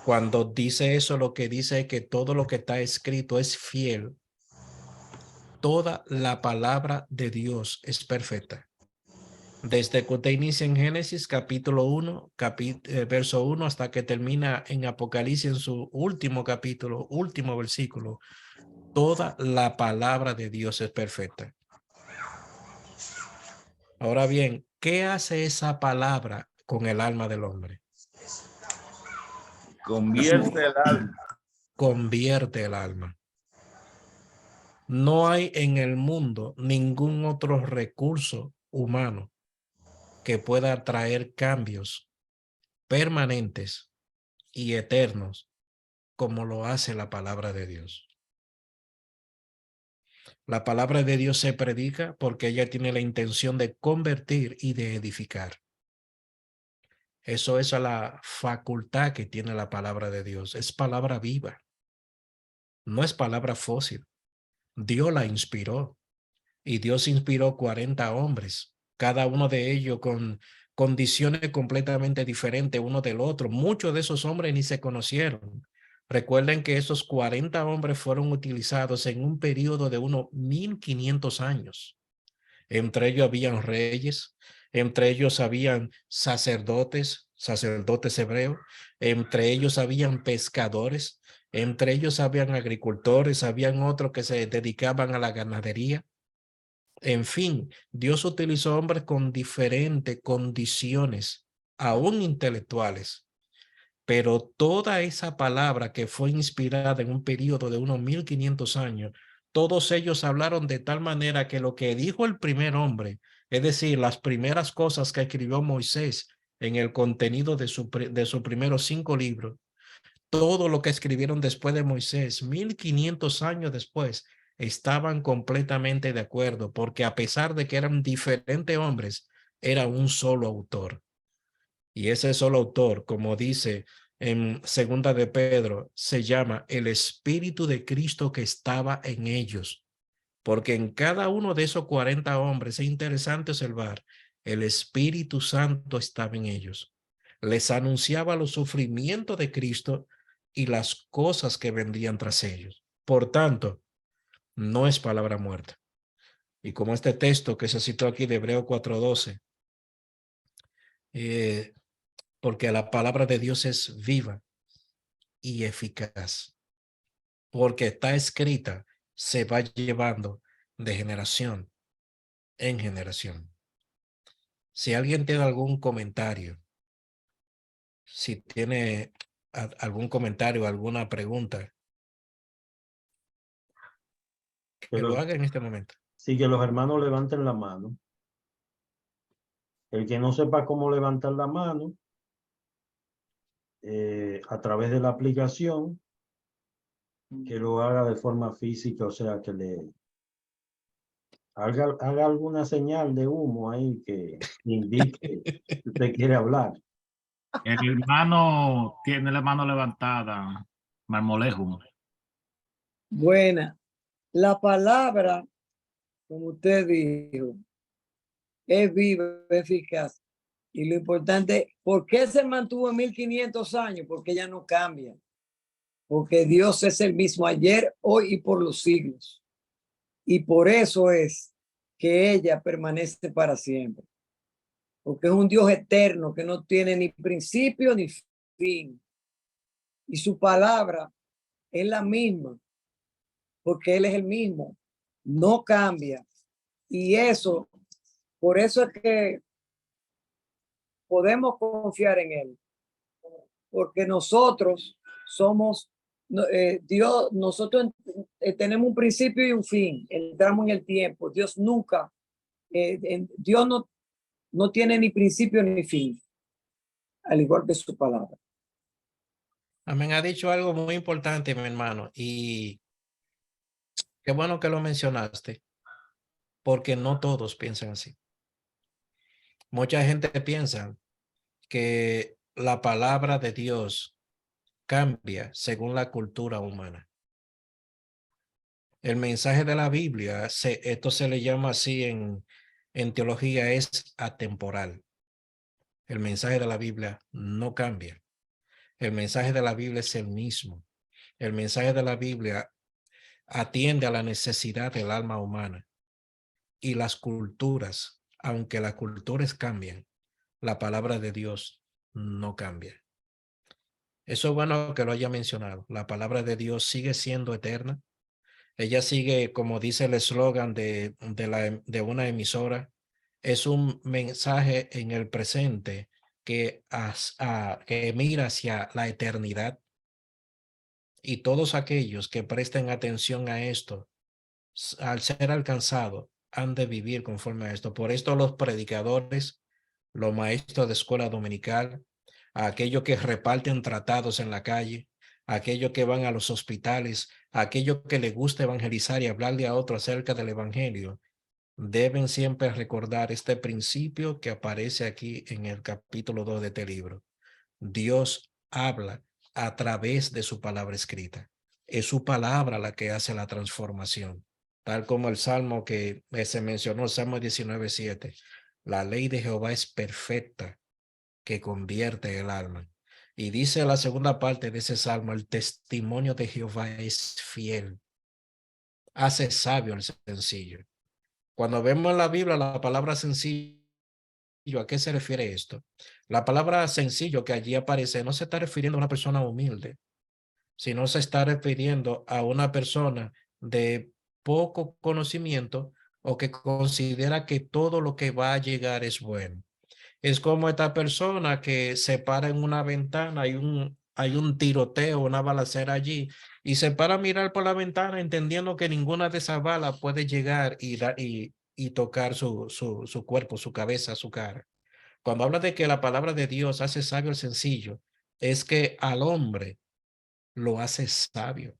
Cuando dice eso, lo que dice es que todo lo que está escrito es fiel. Toda la palabra de Dios es perfecta. Desde que usted inicia en Génesis capítulo 1, verso 1, hasta que termina en Apocalipsis en su último capítulo, último versículo, toda la palabra de Dios es perfecta. Ahora bien, ¿qué hace esa palabra con el alma del hombre? Convierte el alma. Convierte el alma. No hay en el mundo ningún otro recurso humano que pueda traer cambios permanentes y eternos como lo hace la palabra de Dios. La palabra de Dios se predica porque ella tiene la intención de convertir y de edificar. Eso es la facultad que tiene la palabra de Dios. Es palabra viva. No es palabra fósil. Dios la inspiró y Dios inspiró 40 hombres, cada uno de ellos con condiciones completamente diferentes uno del otro. Muchos de esos hombres ni se conocieron. Recuerden que esos 40 hombres fueron utilizados en un periodo de unos 1500 años. Entre ellos habían reyes, entre ellos habían sacerdotes hebreos, entre ellos habían pescadores, entre ellos habían agricultores, habían otros que se dedicaban a la ganadería. En fin, Dios utilizó hombres con diferentes condiciones, aún intelectuales, pero toda esa palabra que fue inspirada en un periodo de unos 1500 años, todos ellos hablaron de tal manera que lo que dijo el primer hombre, es decir, las primeras cosas que escribió Moisés en el contenido de sus primeros 5 libros, todo lo que escribieron después de Moisés, 1500 años después, estaban completamente de acuerdo, porque a pesar de que eran diferentes hombres, era un solo autor. Y ese solo autor, como dice en segunda de Pedro, se llama el Espíritu de Cristo que estaba en ellos. Porque en cada uno de esos 40 hombres, es interesante observar, el Espíritu Santo estaba en ellos. Les anunciaba los sufrimientos de Cristo y las cosas que vendrían tras ellos. Por tanto, no es palabra muerta. Y como este texto que se citó aquí de Hebreo 4:12, porque la palabra de Dios es viva y eficaz, porque está escrita, se va llevando de generación en generación. Si alguien tiene algún comentario, si tiene algún comentario, alguna pregunta, que lo haga en este momento. Sí, que los hermanos levanten la mano. El que no sepa cómo levantar la mano, a través de la aplicación, que lo haga de forma física, o sea, que le haga alguna señal de humo ahí que indique que usted quiere hablar. El hermano tiene la mano levantada, Marmolejo. Buena. La palabra, como usted dijo, es viva, es eficaz. Y lo importante, ¿por qué se mantuvo en 1500 años? Porque ella no cambia. Porque Dios es el mismo ayer, hoy y por los siglos. Y por eso es que ella permanece para siempre. Porque es un Dios eterno que no tiene ni principio ni fin. Y su palabra es la misma, porque Él es el mismo, no cambia. Y eso, por eso es que podemos confiar en Él, porque nosotros somos Dios, nosotros tenemos un principio y un fin, entramos en el tiempo. Dios nunca, Dios no tiene ni principio ni fin, al igual que su palabra. Amén. Ha dicho algo muy importante, mi hermano, y qué bueno que lo mencionaste, porque no todos piensan así. Mucha gente piensa que la palabra de Dios cambia según la cultura humana. El mensaje de la Biblia, esto se le llama así en teología, es atemporal. El mensaje de la Biblia no cambia. El mensaje de la Biblia es el mismo. El mensaje de la Biblia atiende a la necesidad del alma humana. Y las culturas, aunque las culturas cambian, la palabra de Dios no cambia. Eso es bueno que lo haya mencionado. La palabra de Dios sigue siendo eterna. Ella sigue, como dice el eslogan de una emisora, es un mensaje en el presente que mira hacia la eternidad. Y todos aquellos que presten atención a esto, al ser alcanzados, han de vivir conforme a esto. Por esto los predicadores, los maestros de escuela dominical, aquellos que reparten tratados en la calle, aquellos que van a los hospitales, aquellos que les gusta evangelizar y hablarle a otros acerca del evangelio, deben siempre recordar este principio que aparece aquí en el capítulo 2 de este libro. Dios habla a través de su palabra escrita. Es su palabra la que hace la transformación. Tal como el Salmo que se mencionó, Salmo 19:7. La ley de Jehová es perfecta, que convierte el alma. Y dice la segunda parte de ese Salmo, el testimonio de Jehová es fiel. Hace sabio el sencillo. Cuando vemos en la Biblia la palabra sencillo, ¿a qué se refiere esto? La palabra sencillo que allí aparece no se está refiriendo a una persona humilde, sino se está refiriendo a una persona de poco conocimiento o que considera que todo lo que va a llegar es bueno. Es como esta persona que se para en una ventana, hay un tiroteo, una balacera allí, y se para a mirar por la ventana entendiendo que ninguna de esas balas puede llegar y tocar su cuerpo, su cabeza, su cara. Cuando habla de que la palabra de Dios hace sabio al sencillo, es que al hombre lo hace sabio.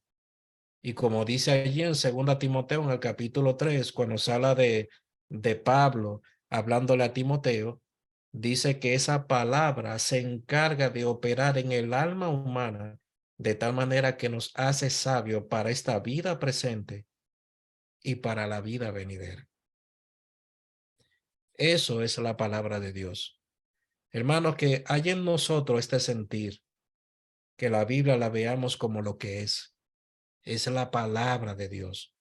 Y como dice allí en 2 Timoteo, en el capítulo 3, cuando se habla de Pablo hablándole a Timoteo, dice que esa palabra se encarga de operar en el alma humana de tal manera que nos hace sabio para esta vida presente y para la vida venidera. Eso es la palabra de Dios. Hermanos, que hay en nosotros este sentir, que la Biblia la veamos como lo que es la palabra de Dios.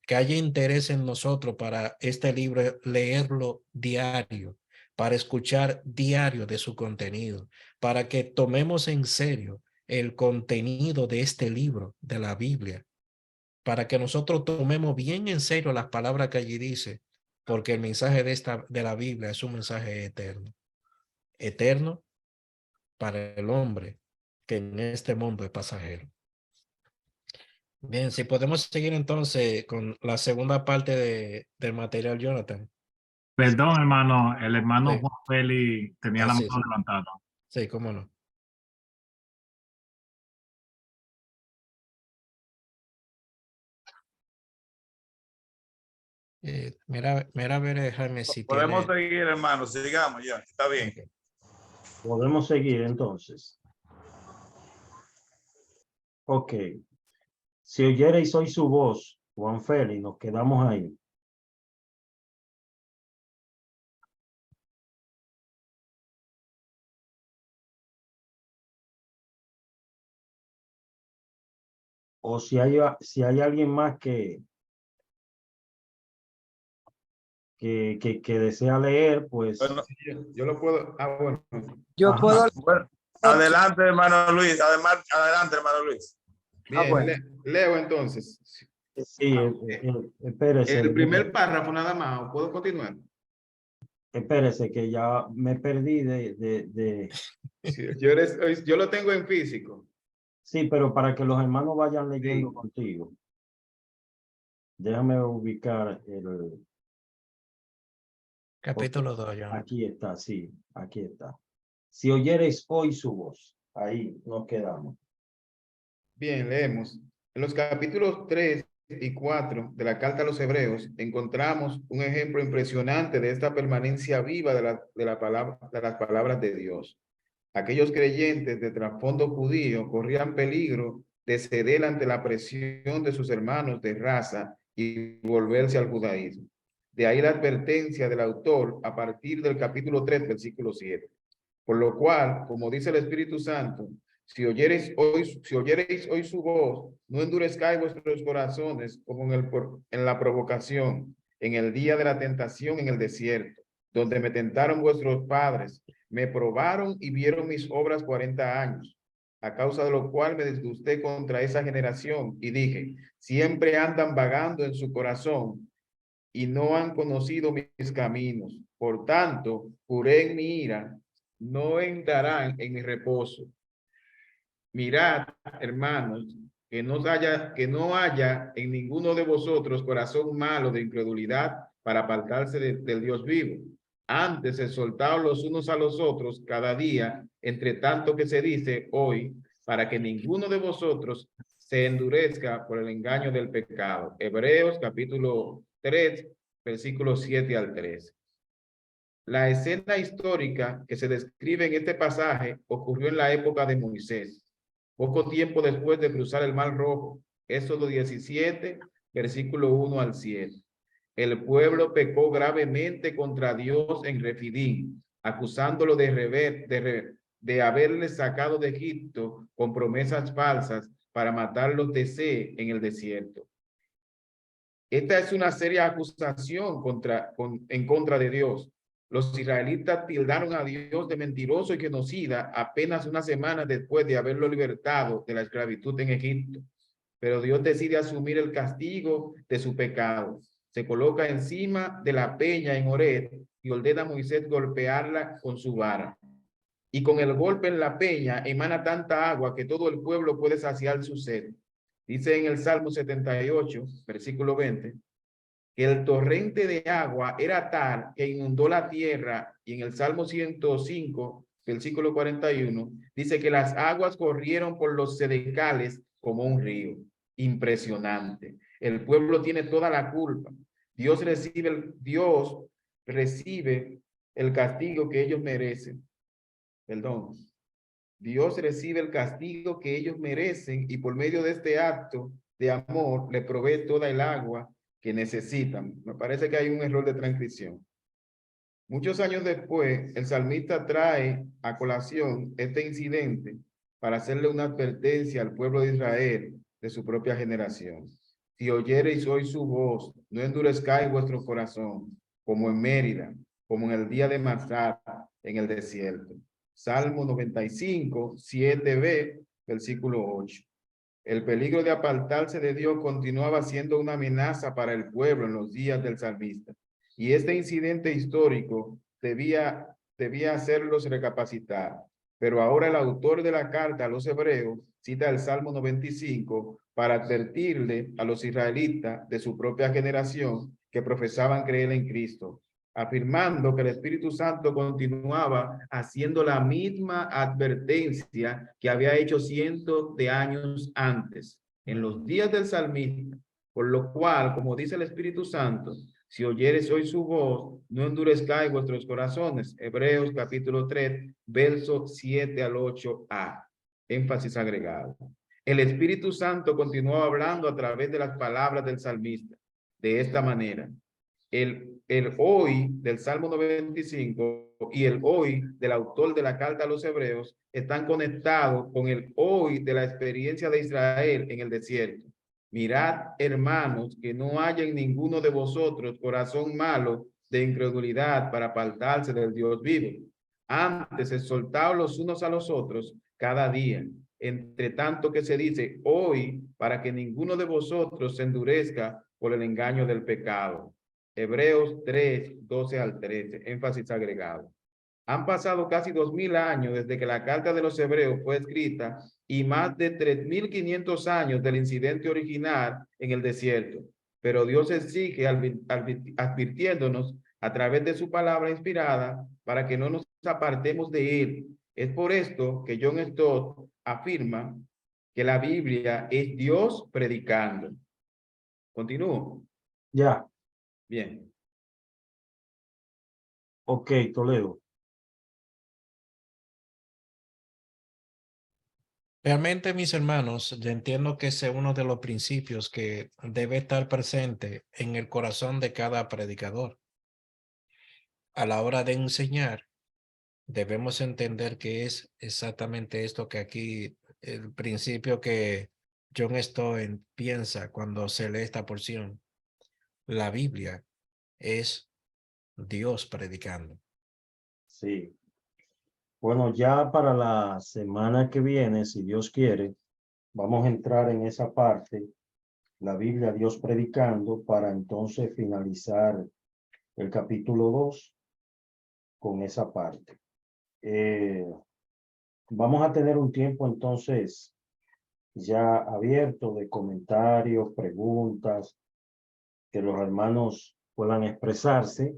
que haya interés en nosotros para este libro, leerlo diario, para escuchar diario de su contenido, para que tomemos en serio el contenido de este libro, de la Biblia, para que nosotros tomemos bien en serio las palabras que allí dice, porque el mensaje de la Biblia es un mensaje eterno, eterno para el hombre que en este mundo es pasajero. Bien, si podemos seguir entonces con la segunda parte del material, Jonathan. Perdón, hermano, el hermano Sí. Juan Félix tenía la Sí, mano sí. levantada. Sí, cómo no. Mira a ver, Jaime, si Podemos tiene... seguir, hermano. Sigamos ya. Está bien. Ok. Podemos seguir entonces. Ok. Si oyereis hoy su voz, Juan Félix, nos quedamos ahí. O si hay alguien más que desea leer, pues Bueno, Yo lo puedo. Ah, bueno. Yo ajá. puedo, bueno, adelante, hermano Luis. Además, adelante, hermano Luis. Bien, bueno. leo entonces. Sí, espérese, El primer párrafo nada más. ¿Puedo continuar? espérese que ya me perdí de... Sí, yo lo tengo en físico. Sí, pero para que los hermanos vayan leyendo Sí. contigo. Déjame ubicar el... Capítulo 2, Jonathan. Aquí está, sí, aquí está. Si oyereis hoy su voz, ahí nos quedamos. Bien, leemos. En los capítulos 3 y 4 de la carta a los Hebreos encontramos un ejemplo impresionante de esta permanencia viva de las palabras de Dios. Aquellos creyentes de trasfondo judío corrían peligro de ceder ante la presión de sus hermanos de raza y volverse al judaísmo. De ahí la advertencia del autor a partir del capítulo 3, versículo 7. Por lo cual, como dice el Espíritu Santo, si oyereis hoy su voz, no endurezcáis vuestros corazones como en la provocación, en el día de la tentación en el desierto, donde me tentaron vuestros padres, me probaron y vieron mis obras 40 años, a causa de lo cual me disgusté contra esa generación y dije, siempre andan vagando en su corazón y no han conocido mis caminos. Por tanto, juré en mi ira, no entrarán en mi reposo. Mirad, hermanos, que no haya en ninguno de vosotros corazón malo de incredulidad para apartarse del Dios vivo. Antes exhortaos los unos a los otros cada día, entre tanto que se dice hoy, para que ninguno de vosotros se endurezca por el engaño del pecado. Hebreos capítulo 3, versículos 7 al 13. La escena histórica que se describe en este pasaje ocurrió en la época de Moisés, poco tiempo después de cruzar el Mar Rojo. Éxodo 17, versículo 1 al 7. El pueblo pecó gravemente contra Dios en Refidim, acusándolo de haberle sacado de Egipto con promesas falsas para matarlos de sed en el desierto. Esta es una seria acusación en contra de Dios. Los israelitas tildaron a Dios de mentiroso y genocida apenas una semana después de haberlo libertado de la esclavitud en Egipto. Pero Dios decide asumir el castigo de su pecado. Se coloca encima de la peña en Horeb y ordena a Moisés golpearla con su vara. Y con el golpe en la peña emana tanta agua que todo el pueblo puede saciar su sed. Dice en el Salmo 78, versículo 20, que el torrente de agua era tal que inundó la tierra, y en el Salmo 105, versículo 41, dice que las aguas corrieron por los sedecales como un río. Impresionante. El pueblo tiene toda la culpa. Dios recibe el castigo que ellos merecen. Perdón. Dios recibe el castigo que ellos merecen y por medio de este acto de amor le provee toda el agua que necesitan. Me parece que hay un error de transcripción. Muchos años después, el salmista trae a colación este incidente para hacerle una advertencia al pueblo de Israel de su propia generación. si oyereis hoy su voz, no endurezcáis vuestro corazón, como en Mérida, como en el día de Masá, en el desierto. Salmo 95, 7b, versículo 8. El peligro de apartarse de Dios continuaba siendo una amenaza para el pueblo en los días del salmista. Y este incidente histórico debía hacerlos recapacitar. Pero ahora el autor de la carta a los hebreos cita el Salmo 95 para advertirle a los israelitas de su propia generación que profesaban creer en Cristo, afirmando que el Espíritu Santo continuaba haciendo la misma advertencia que había hecho cientos de años antes, en los días del salmista, por lo cual, como dice el Espíritu Santo, si oyeres hoy su voz, no endurezcáis vuestros corazones. Hebreos capítulo 3, verso 7 al 8a. Énfasis agregado. El Espíritu Santo continuó hablando a través de las palabras del salmista. De esta manera, el hoy del Salmo 95 y el hoy del autor de la carta a los hebreos están conectados con el hoy de la experiencia de Israel en el desierto. Mirad, hermanos, que no haya en ninguno de vosotros corazón malo de incredulidad para apartarse del Dios vivo. Antes, exhortaos los unos a los otros cada día, entre tanto que se dice hoy, para que ninguno de vosotros se endurezca por el engaño del pecado. Hebreos 3, 12 al 13, énfasis agregado. Han pasado casi 2000 años desde que la carta de los hebreos fue escrita y más de 3500 años del incidente original en el desierto. Pero Dios sigue advirtiéndonos a través de su palabra inspirada para que no nos apartemos de él. Es por esto que John Stott afirma que la Biblia es Dios predicando. Continúo. Ya, Bien. ok, Toledo. Realmente, mis hermanos, yo entiendo que ese es uno de los principios que debe estar presente en el corazón de cada predicador. A la hora de enseñar, debemos entender que es exactamente esto que aquí, el principio que John Stott piensa cuando se lee esta porción. La Biblia es Dios predicando. Sí. Bueno, ya para la semana que viene, si Dios quiere, vamos a entrar en esa parte, la Biblia, Dios predicando, para entonces finalizar el capítulo 2 con esa parte. Vamos a tener un tiempo entonces ya abierto de comentarios, preguntas, que los hermanos puedan expresarse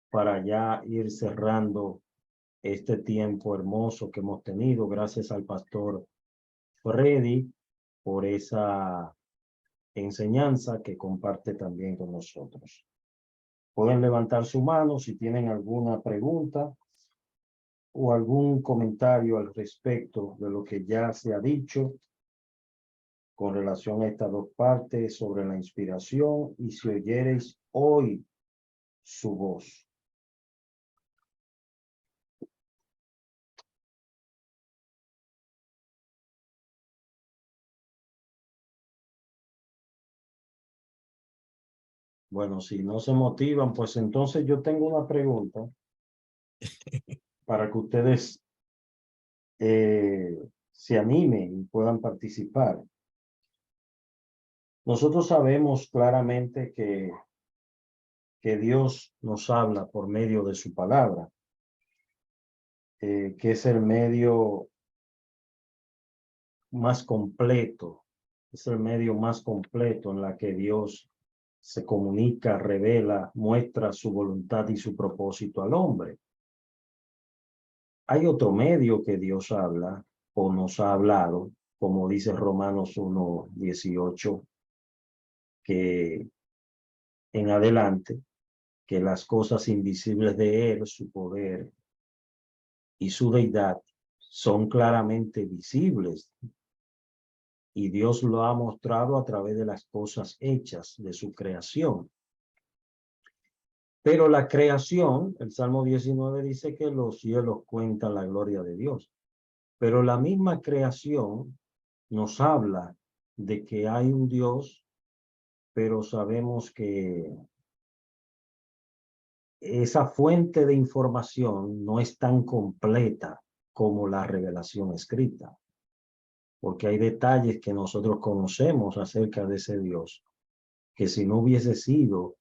para ya ir cerrando este tiempo hermoso que hemos tenido. Gracias al pastor Freddy por esa enseñanza que comparte también con nosotros. Pueden levantar su mano si tienen alguna pregunta o algún comentario al respecto de lo que ya se ha dicho con relación a estas dos partes sobre la inspiración y si oyereis hoy su voz. Bueno, si no se motivan, pues entonces yo tengo una pregunta para que ustedes se animen y puedan participar. Nosotros sabemos claramente que Dios nos habla por medio de su palabra, que es el medio más completo, es el medio más completo en la que Dios se comunica, revela, muestra su voluntad y su propósito al hombre. Hay otro medio que Dios habla o nos ha hablado, como dice Romanos 1:18, que en adelante, que las cosas invisibles de Él, su poder y su deidad, son claramente visibles. Y Dios lo ha mostrado a través de las cosas hechas de su creación. Pero la creación, el Salmo 19 dice que los cielos cuentan la gloria de Dios. Pero la misma creación nos habla de que hay un Dios pero sabemos que esa fuente de información no es tan completa como la revelación escrita, porque hay detalles que nosotros conocemos acerca de ese Dios, que si no hubiese sido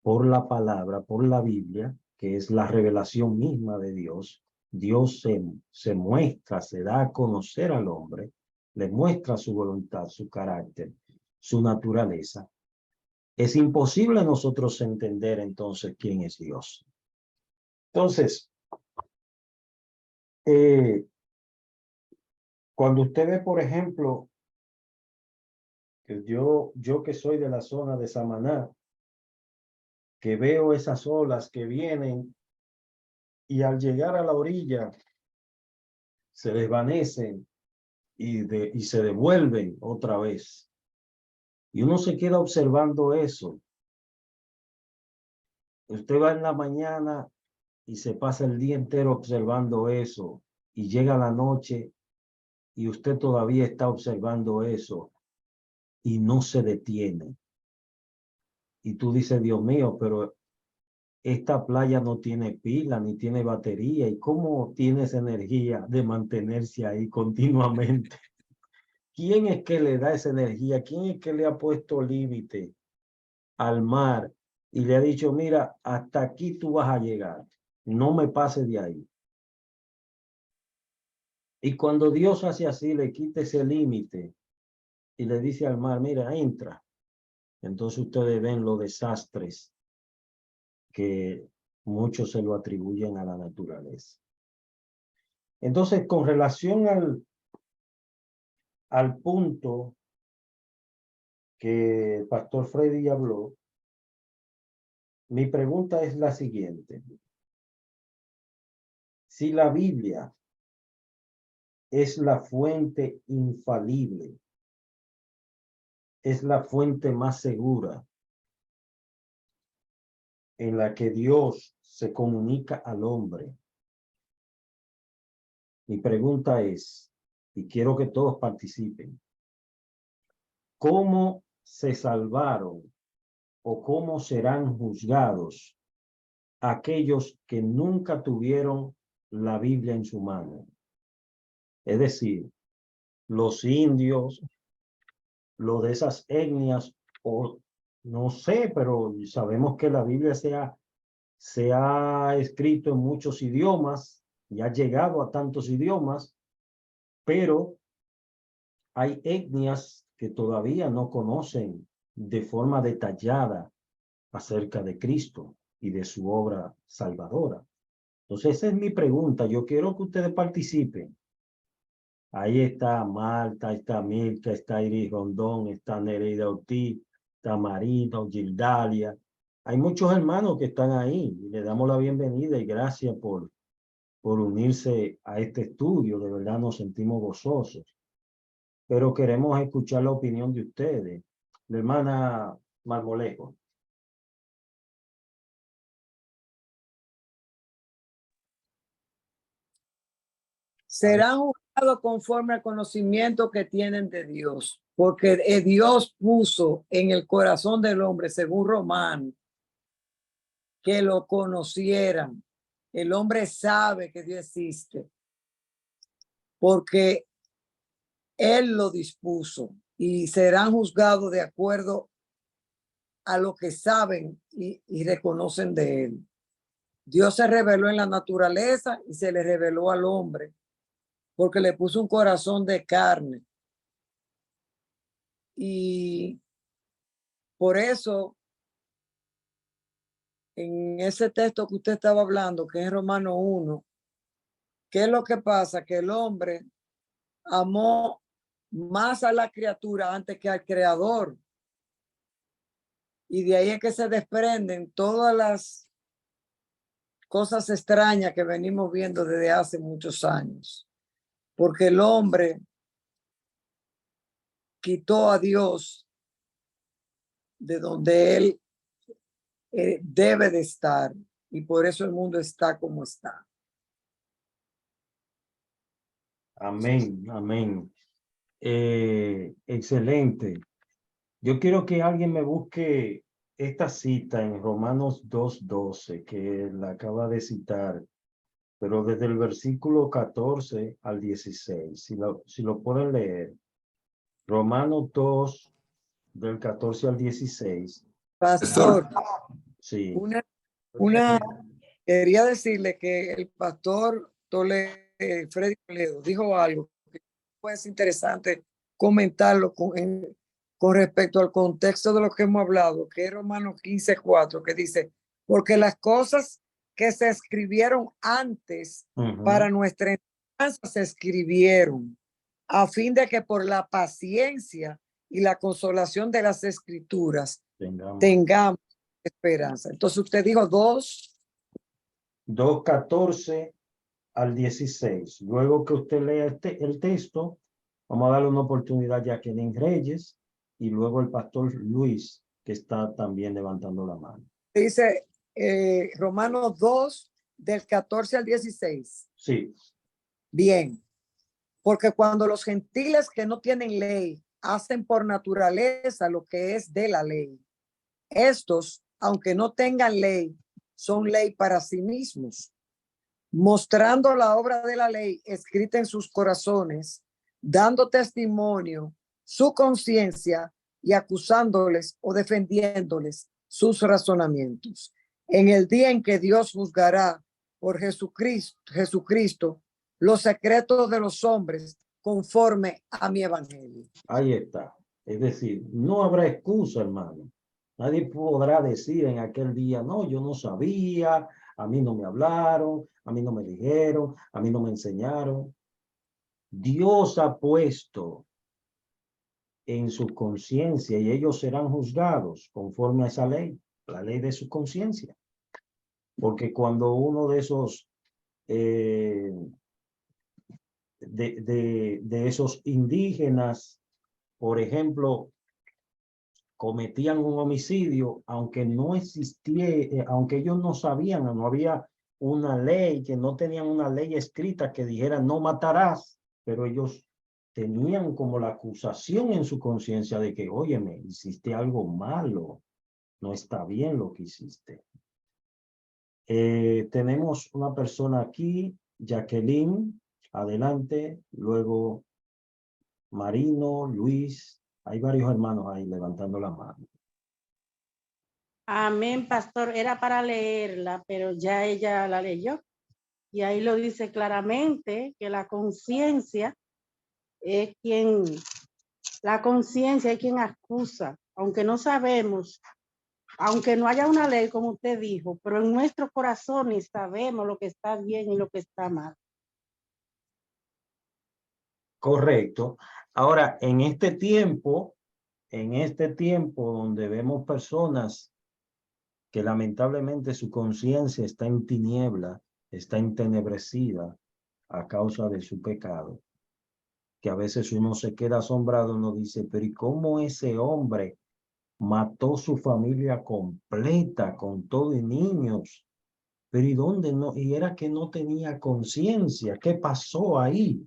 por la palabra, por la Biblia, que es la revelación misma de Dios, Dios se muestra, se da a conocer al hombre, le muestra su voluntad, su carácter, su naturaleza. Es imposible nosotros entender entonces quién es Dios. Entonces, cuando usted ve, por ejemplo, que yo que soy de la zona de Samaná, que veo esas olas que vienen y al llegar a la orilla se desvanecen y se devuelven otra vez. Y uno se queda observando eso. Usted va en la mañana y se pasa el día entero observando eso y llega la noche y usted todavía está observando eso y no se detiene. Y tú dices, Dios mío, pero esta playa no tiene pila ni tiene batería. ¿Y cómo tienes energía de mantenerse ahí continuamente? ¿Quién es que le da esa energía? ¿Quién es que le ha puesto límite al mar y le ha dicho, mira, hasta aquí tú vas a llegar, no me pases de ahí? Y cuando Dios hace así, le quita ese límite y le dice al mar, mira, entra. Entonces ustedes ven los desastres que muchos se lo atribuyen a la naturaleza. Entonces, con relación al punto que el pastor Freddy habló, mi pregunta es la siguiente. Si la Biblia es la fuente infalible, es la fuente más segura en la que Dios se comunica al hombre, mi pregunta es, y quiero que todos participen, ¿cómo se salvaron o cómo serán juzgados aquellos que nunca tuvieron la Biblia en su mano? Es decir, los indios, lo de esas etnias, o no sé, pero sabemos que la Biblia se ha escrito en muchos idiomas y ha llegado a tantos idiomas, pero hay etnias que todavía no conocen de forma detallada acerca de Cristo y de su obra salvadora. Entonces, esa es mi pregunta. Yo quiero que ustedes participen. Ahí está Marta, está Milka, está Iris Rondón, está Nereida Ortiz, está Marino, Gildalia. Hay muchos hermanos que están ahí y le damos la bienvenida y gracias por unirse a este estudio. De verdad nos sentimos gozosos. Pero queremos escuchar la opinión de ustedes. La hermana Marmolejo. Serán juzgados conforme al conocimiento que tienen de Dios, porque Dios puso en el corazón del hombre, según Romano, que lo conocieran. El hombre sabe que Dios existe, porque Él lo dispuso y serán juzgados de acuerdo a lo que saben y reconocen de Él. Dios se reveló en la naturaleza y se le reveló al hombre, porque le puso un corazón de carne. Y por eso, en ese texto que usted estaba hablando, que es Romano 1, ¿qué es lo que pasa? Que el hombre amó más a la criatura antes que al creador. Y de ahí es que se desprenden todas las cosas extrañas que venimos viendo desde hace muchos años. Porque el hombre quitó a Dios de donde él debe de estar. Y por eso el mundo está como está. Amén, amén. Excelente. Yo quiero que alguien me busque esta cita en Romanos 2:12, que la acaba de citar, pero desde el versículo 14 al 16, si lo pueden leer. Romanos 2, del 14 al 16. Pastor, Sí, una, quería decirle que el pastor Freddy Toledo dijo algo que es interesante comentarlo con respecto al contexto de lo que hemos hablado, que es Romanos 15:4, que dice, porque las cosas que se escribieron antes para nuestra enseñanza se escribieron a fin de que por la paciencia y la consolación de las escrituras tengamos esperanza. Entonces usted dijo 2:14 al 16. Luego que usted lea el texto, vamos a darle una oportunidad a Jacqueline Reyes y luego el pastor Luis, que está también levantando la mano. Dice Romanos 2, del 14 al 16. Sí. Bien, porque cuando los gentiles que no tienen ley hacen por naturaleza lo que es de la ley, estos, aunque no tengan ley, son ley para sí mismos, mostrando la obra de la ley escrita en sus corazones, dando testimonio su conciencia y acusándoles o defendiéndoles sus razonamientos. En el día en que Dios juzgará por Jesucristo los secretos de los hombres conforme a mi evangelio. Ahí está. Es decir, no habrá excusa, hermano. Nadie podrá decir en aquel día, no, yo no sabía, a mí no me hablaron, a mí no me dijeron, a mí no me enseñaron. Dios ha puesto en su conciencia y ellos serán juzgados conforme a esa ley, la ley de su conciencia. Porque cuando uno de esos de esos indígenas, por ejemplo, cometían un homicidio, aunque no existía, aunque ellos no sabían, no había una ley, que no tenían una ley escrita que dijera no matarás, pero ellos tenían como la acusación en su conciencia de que, óyeme, hiciste algo malo, no está bien lo que hiciste. Tenemos una persona aquí, Jacqueline, adelante, luego Marino, Luis, hay varios hermanos ahí levantando la mano. Amén, pastor. Era para leerla, pero ya ella la leyó. Y ahí lo dice claramente que la conciencia es quien acusa, aunque no sabemos, aunque no haya una ley, como usted dijo, pero en nuestros corazones sabemos lo que está bien y lo que está mal. Correcto. Ahora, en este tiempo donde vemos personas que lamentablemente su conciencia está en tiniebla, está entenebrecida a causa de su pecado, que a veces uno se queda asombrado, uno dice, pero ¿y cómo ese hombre mató su familia completa con todo y niños? Pero ¿y dónde no? Y era que no tenía conciencia. ¿Qué pasó ahí?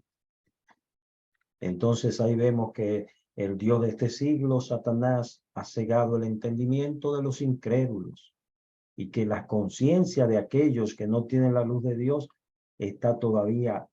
Entonces ahí vemos que el Dios de este siglo, Satanás, ha cegado el entendimiento de los incrédulos y que la conciencia de aquellos que no tienen la luz de Dios está todavía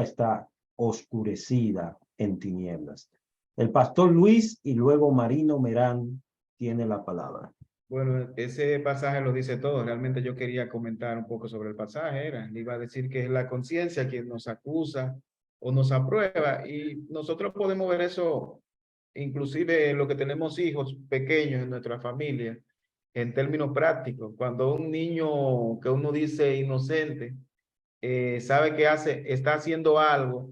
está oscurecida en tinieblas. El pastor Luis y luego Marino Merán tiene la palabra. Bueno, ese pasaje lo dice todo. Realmente yo quería comentar un poco sobre el pasaje. Le iba a decir que es la conciencia quien nos acusa o nos aprueba, y nosotros podemos ver eso inclusive lo que tenemos hijos pequeños en nuestra familia, en términos prácticos. Cuando un niño que uno dice inocente sabe que está haciendo algo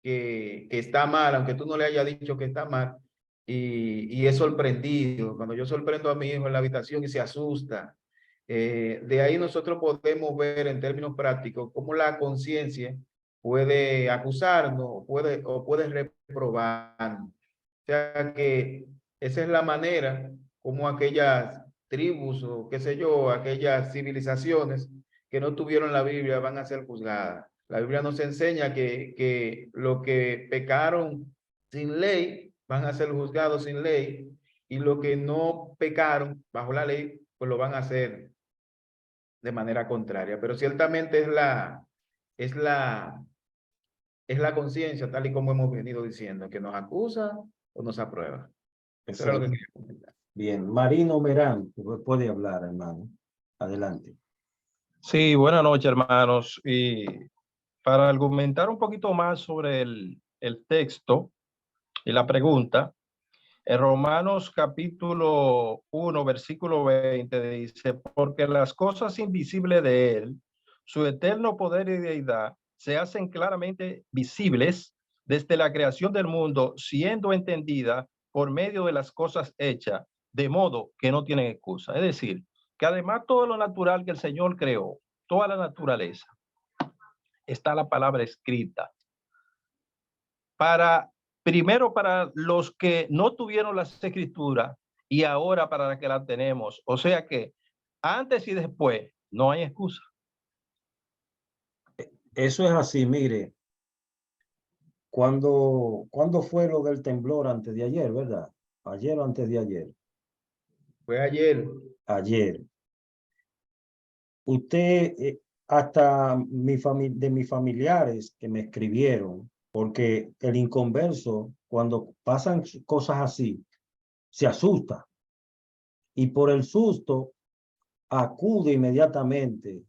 que está mal, aunque tú no le hayas dicho que está mal, y es sorprendido. Cuando yo sorprendo a mi hijo en la habitación y se asusta, de ahí nosotros podemos ver en términos prácticos cómo la conciencia puede acusarnos o puede reprobarnos. O sea que esa es la manera como aquellas tribus o qué sé yo, aquellas civilizaciones que no tuvieron la Biblia van a ser juzgadas. La Biblia nos enseña que lo que pecaron sin ley van a ser juzgados sin ley, y los que no pecaron bajo la ley, pues lo van a hacer de manera contraria. Pero ciertamente es la conciencia, tal y como hemos venido diciendo, que nos acusa o nos aprueba. Eso era lo que quería comentar. Bien, Marino Merán, puede hablar, hermano. Adelante. Sí, buenas noches, hermanos. Y para argumentar un poquito más sobre el texto y la pregunta, en Romanos capítulo 1, versículo 20 dice, porque las cosas invisibles de él, su eterno poder y deidad, se hacen claramente visibles desde la creación del mundo, siendo entendida por medio de las cosas hechas, de modo que no tienen excusa. Es decir, que además todo lo natural que el Señor creó, toda la naturaleza, está la palabra escrita. Primero para los que no tuvieron las escrituras y ahora para las que las tenemos. O sea que antes y después no hay excusa. Eso es así, mire. ¿Cuándo fue lo del temblor antes de ayer, verdad? Ayer o antes de ayer. Fue ayer. Ayer. Usted, hasta de mis familiares que me escribieron, porque el inconverso, cuando pasan cosas así, se asusta. Y por el susto, acude inmediatamente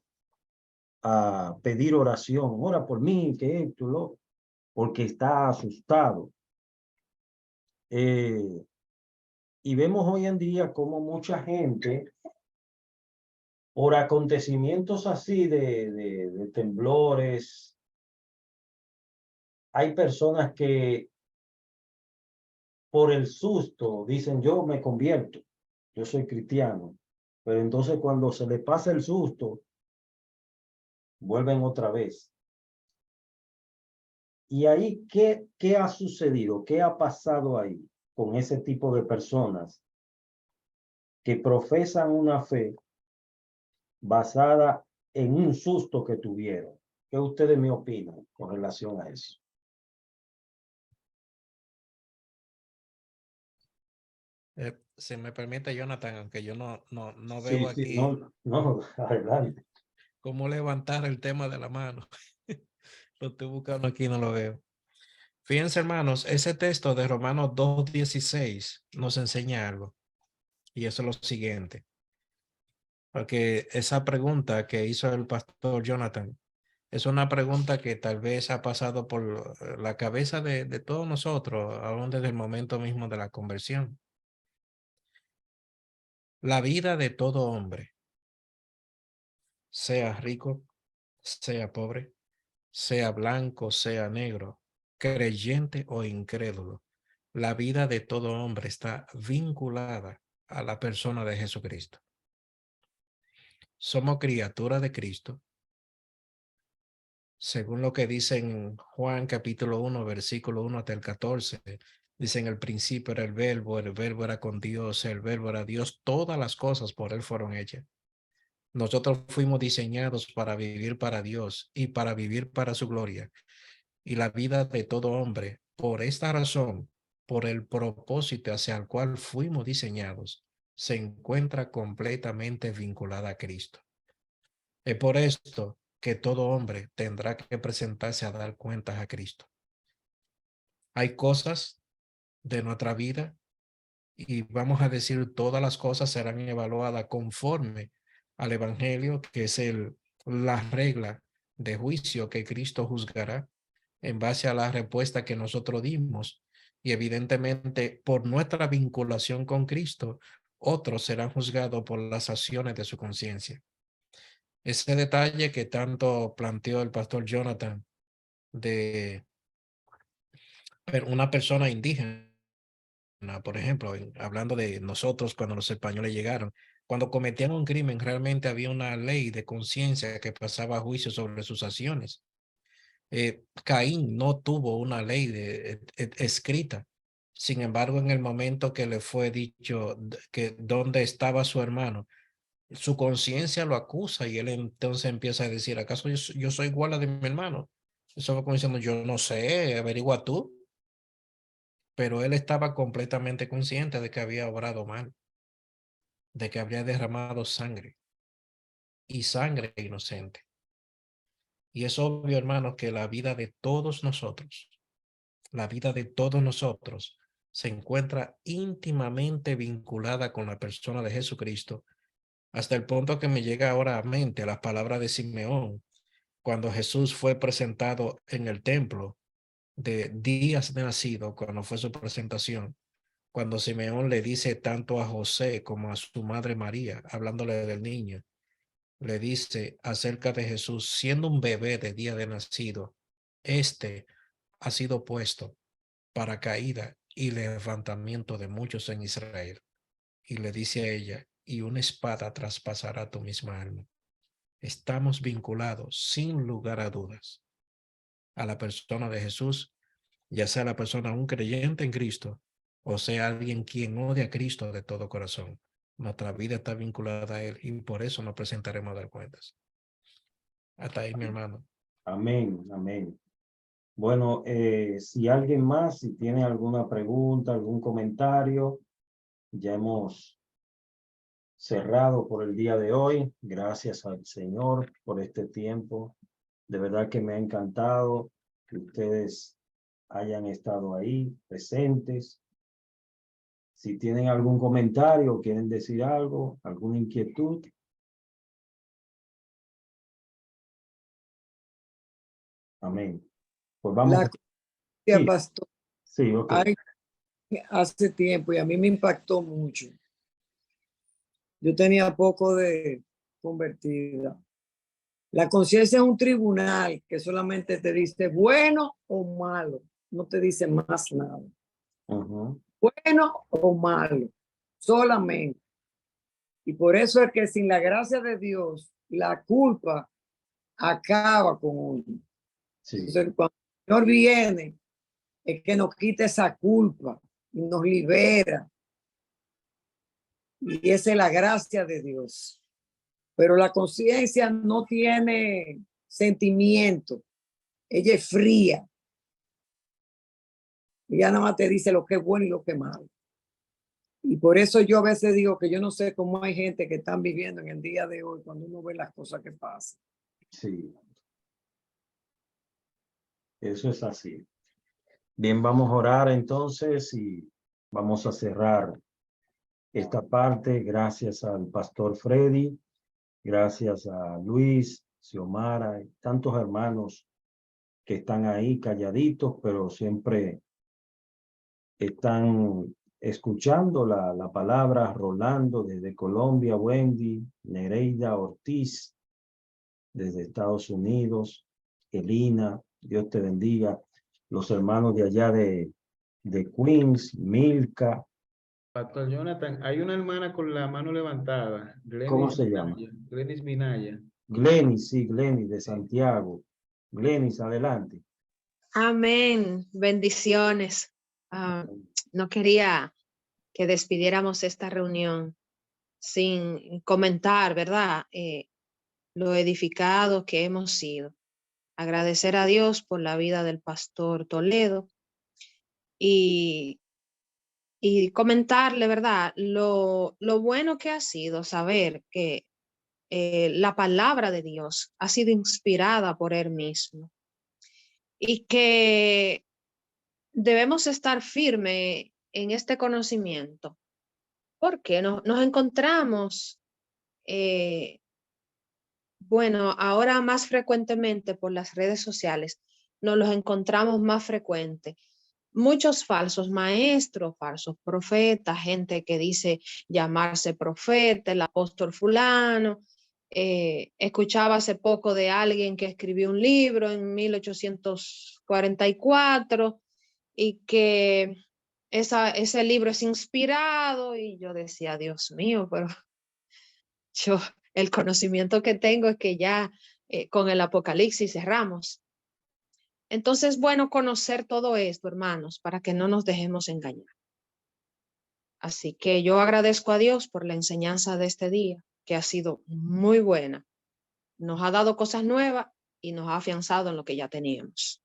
a pedir oración. Ora por mí, que esto, porque está asustado. Y vemos hoy en día como mucha gente, por acontecimientos así de temblores, hay personas que por el susto dicen, yo me convierto, yo soy cristiano, pero entonces cuando se les pasa el susto, vuelven otra vez. Y ahí, ¿qué ha sucedido? ¿Qué ha pasado ahí con ese tipo de personas que profesan una fe basada en un susto que tuvieron? ¿Qué ustedes me opinan con relación a eso? Si me permite, Jonathan, aunque yo no Sí, veo sí, aquí no, adelante. cómo levantar el tema de la mano. Lo estoy buscando aquí, no lo veo. Fíjense, hermanos, ese texto de Romanos 2:16 nos enseña algo. Y eso es lo siguiente. Porque esa pregunta que hizo el pastor Jonathan es una pregunta que tal vez ha pasado por la cabeza de todos nosotros, aún desde el momento mismo de la conversión. La vida de todo hombre, sea rico, sea pobre, sea blanco, sea negro, creyente o incrédulo, la vida de todo hombre está vinculada a la persona de Jesucristo. Somos criaturas de Cristo, según lo que dice en Juan capítulo 1, versículo 1 hasta el 14. Dice, en el principio era el verbo era con Dios, el verbo era Dios, todas las cosas por él fueron hechas. Nosotros fuimos diseñados para vivir para Dios y para vivir para su gloria. Y la vida de todo hombre, por esta razón, por el propósito hacia el cual fuimos diseñados, se encuentra completamente vinculada a Cristo. Es por esto que todo hombre tendrá que presentarse a dar cuentas a Cristo. Hay cosas de nuestra vida y vamos a decir todas las cosas serán evaluadas conforme al Evangelio, que es la regla de juicio que Cristo juzgará en base a la respuesta que nosotros dimos. Y evidentemente por nuestra vinculación con Cristo, otros serán juzgados por las acciones de su conciencia. Ese detalle que tanto planteó el pastor Jonathan de una persona indígena, por ejemplo, hablando de nosotros cuando los españoles llegaron, cuando cometían un crimen, realmente había una ley de conciencia que pasaba juicio sobre sus acciones. Caín no tuvo una ley escrita. Sin embargo, en el momento que le fue dicho que dónde estaba su hermano, su conciencia lo acusa y él entonces empieza a decir, ¿acaso yo soy igual a de mi hermano? Eso va como diciendo, yo no sé, averigua tú. pero él estaba completamente consciente de que había obrado mal, de que habría derramado sangre, y sangre inocente. Y es obvio, hermanos, que la vida de todos nosotros, se encuentra íntimamente vinculada con la persona de Jesucristo, hasta el punto que me llega ahora a mente las palabras de Simeón, cuando Jesús fue presentado en el templo de días de nacido, cuando fue su presentación, cuando Simeón le dice tanto a José como a su madre María, hablándole del niño, le dice acerca de Jesús, siendo un bebé de día de nacido, este ha sido puesto para caída y levantamiento de muchos en Israel. Y le dice a ella, y una espada traspasará tu misma alma. Estamos vinculados, sin lugar a dudas, a la persona de Jesús, ya sea la persona un creyente en Cristo, o sea alguien quien odia a Cristo de todo corazón. Nuestra vida está vinculada a Él y por eso nos presentaremos a dar cuentas. Hasta ahí, mi hermano. Amén, amén. Bueno, si alguien más, si tiene alguna pregunta, algún comentario, ya hemos cerrado por el día de hoy. Gracias al Señor por este tiempo. De verdad que me ha encantado que ustedes hayan estado ahí presentes. Si tienen algún comentario, quieren decir algo, alguna inquietud. Amén. Pues vamos. La Gracias, Sí, pastor. sí, ok. Hace tiempo y a mí me impactó mucho. Yo tenía poco de convertida. La conciencia es un tribunal que solamente te dice bueno o malo, no te dice más nada. Ujú. Bueno o malo, solamente. Y por eso es que sin la gracia de Dios, la culpa acaba con uno. Sí, Entonces, cuando el Señor viene, es que nos quita esa culpa y nos libera. Y esa es la gracia de Dios. Pero la conciencia no tiene sentimiento. Ella es fría. Ella nada más te dice lo que es bueno y lo que es malo. Y por eso yo a veces digo que yo no sé cómo hay gente que están viviendo en el día de hoy cuando uno ve las cosas que pasan. sí. Eso es así. Bien, vamos a orar entonces y vamos a cerrar esta parte. Gracias al pastor Freddy, gracias a Luis, Xiomara, y tantos hermanos que están ahí calladitos, pero siempre están escuchando la palabra. Rolando desde Colombia, Wendy, Nereida Ortiz desde Estados Unidos, Elina, Dios te bendiga, los hermanos de allá de Queens, Milka. Pastor Jonathan, hay una hermana con la mano levantada. ¿Cómo se llama? Glenis Minaya. Glenis, sí, Glenis de Santiago. Glenis, adelante. Amén. Bendiciones. No quería que despidiéramos esta reunión sin comentar, ¿verdad? Lo edificado que hemos sido. Agradecer a Dios por la vida del pastor Toledo y comentarle, ¿verdad? Lo bueno que ha sido saber que la palabra de Dios ha sido inspirada por Él mismo y que debemos estar firmes en este conocimiento porque nos encontramos, bueno, ahora más frecuentemente por las redes sociales, nos los encontramos más frecuente. Muchos falsos maestros, falsos profetas, gente que dice llamarse profeta, el apóstol fulano. Escuchaba hace poco de alguien que escribió un libro en 1844 y que ese libro es inspirado y yo decía, Dios mío, pero yo el conocimiento que tengo es que ya con el Apocalipsis cerramos. Entonces, bueno, conocer todo esto, hermanos, para que no nos dejemos engañar. Así que yo agradezco a Dios por la enseñanza de este día, que ha sido muy buena. Nos ha dado cosas nuevas y nos ha afianzado en lo que ya teníamos.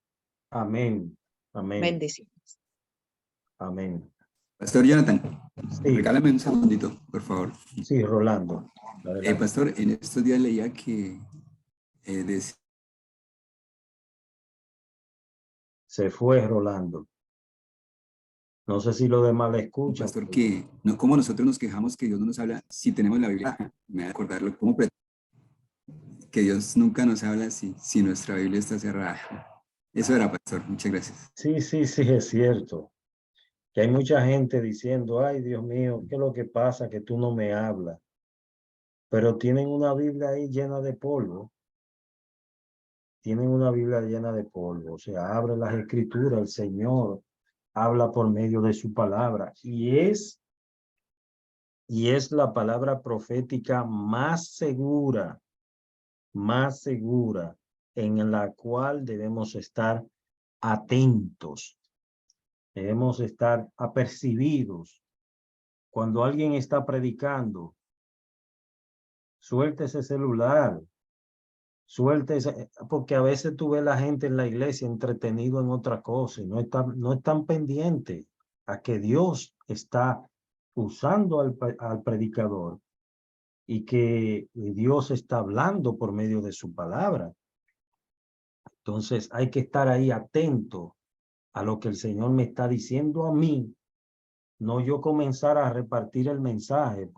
Amén. Amén. Bendiciones. Amén. Pastor Jonathan, Sí, regálame un segundito, por favor. sí, Rolando. Adelante. Pastor, en estos días leía que decía, Se fue Rolando. No sé si los demás le escuchan. Pastor, que no como nosotros nos quejamos que Dios no nos habla si tenemos la Biblia. Me voy a acordarlo, ¿cómo que Dios nunca nos habla si nuestra Biblia está cerrada? Eso era, Pastor. Muchas gracias. Sí, sí, sí, es cierto. Que hay mucha gente diciendo, ay, Dios mío, ¿qué es lo que pasa? Que tú no me hablas. Pero tienen una Biblia ahí llena de polvo. Tienen una Biblia llena de polvo. O sea, abre las escrituras, el Señor habla por medio de su palabra. Y es la palabra profética más segura en la cual debemos estar atentos. Debemos estar apercibidos. Cuando alguien está predicando, suelte ese celular, porque a veces tú ves la gente en la iglesia entretenido en otra cosa y no están pendientes a que Dios está usando al predicador y que Dios está hablando por medio de su palabra. Entonces hay que estar ahí atento a lo que el Señor me está diciendo a mí, no yo comenzar a repartir el mensaje,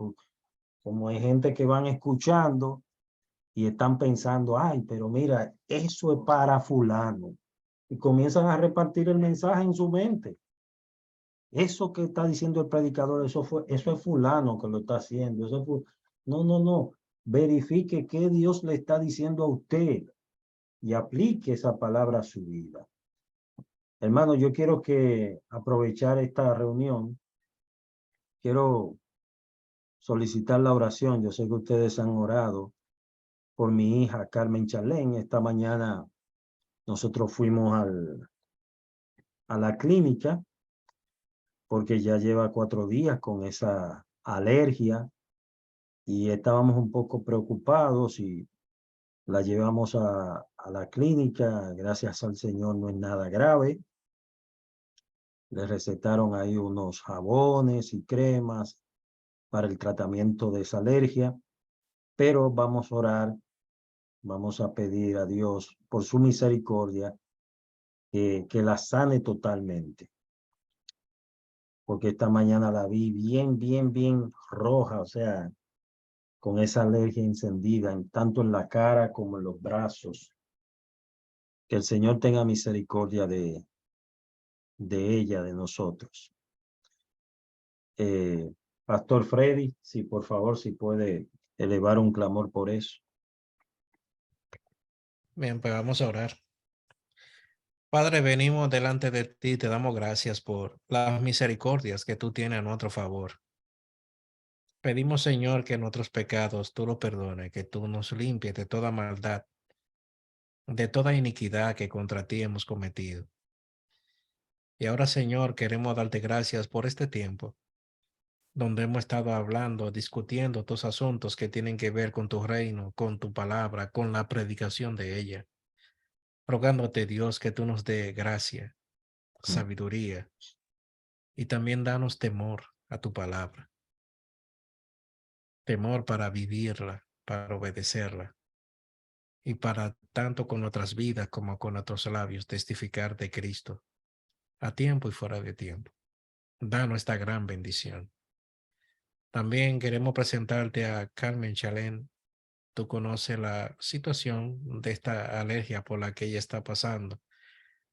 como hay gente que van escuchando y están pensando, ay, pero mira, eso es para fulano. Y comienzan a repartir el mensaje en su mente. Eso que está diciendo el predicador, eso es fulano que lo está haciendo. No. Verifique qué Dios le está diciendo a usted y aplique esa palabra a su vida. Hermano, yo quiero aprovechar esta reunión. Quiero solicitar la oración. Yo sé que ustedes han orado por mi hija Carmen Chalén. Esta mañana nosotros fuimos a la clínica porque ya lleva 4 días con esa alergia y estábamos un poco preocupados y la llevamos a la clínica. Gracias al Señor no es nada grave. Le recetaron ahí unos jabones y cremas para el tratamiento de esa alergia, pero vamos a orar, vamos a pedir a Dios por su misericordia que la sane totalmente. Porque esta mañana la vi bien roja, o sea, con esa alergia encendida, tanto en la cara como en los brazos. Que el Señor tenga misericordia de ella, de nosotros. Pastor Freddy, si por favor, si puede elevar un clamor por eso. Bien, pues vamos a orar. Padre, venimos delante de ti y te damos gracias por las misericordias que tú tienes a nuestro favor. Pedimos, Señor, que nuestros pecados tú los perdones, que tú nos limpies de toda maldad, de toda iniquidad que contra ti hemos cometido. Y ahora, Señor, queremos darte gracias por este tiempo, donde hemos estado hablando, discutiendo tus asuntos que tienen que ver con tu reino, con tu palabra, con la predicación de ella. Rogándote, Dios, que tú nos dé gracia, sabiduría y también danos temor a tu palabra. Temor para vivirla, para obedecerla y para tanto con nuestras vidas como con nuestros labios testificar de Cristo a tiempo y fuera de tiempo. Danos esta gran bendición. También queremos presentarte a Carmen Chalén. Tú conoces la situación de esta alergia por la que ella está pasando.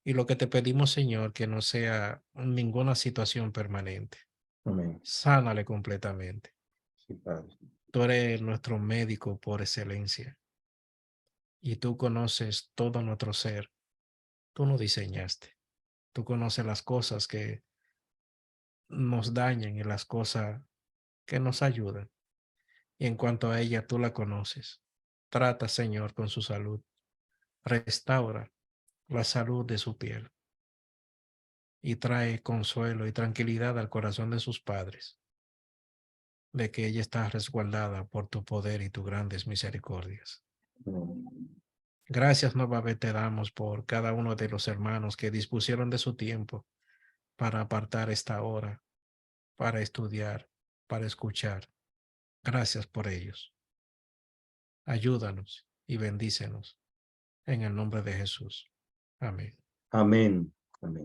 Y lo que te pedimos, Señor, que no sea ninguna situación permanente. Amén. Sánale completamente. Sí, Padre. Tú eres nuestro médico por excelencia. Y tú conoces todo nuestro ser. Tú nos diseñaste. Tú conoces las cosas que nos dañan y las cosas que nos ayudan. Y en cuanto a ella, tú la conoces. Trata, Señor, con su salud. Restaura la salud de su piel. Y trae consuelo y tranquilidad al corazón de sus padres, de que ella está resguardada por tu poder y tus grandes misericordias. Gracias nuevamente damos por cada uno de los hermanos que dispusieron de su tiempo para apartar esta hora, para estudiar, para escuchar. Gracias por ellos. Ayúdanos y bendícenos en el nombre de Jesús. Amén. Amén.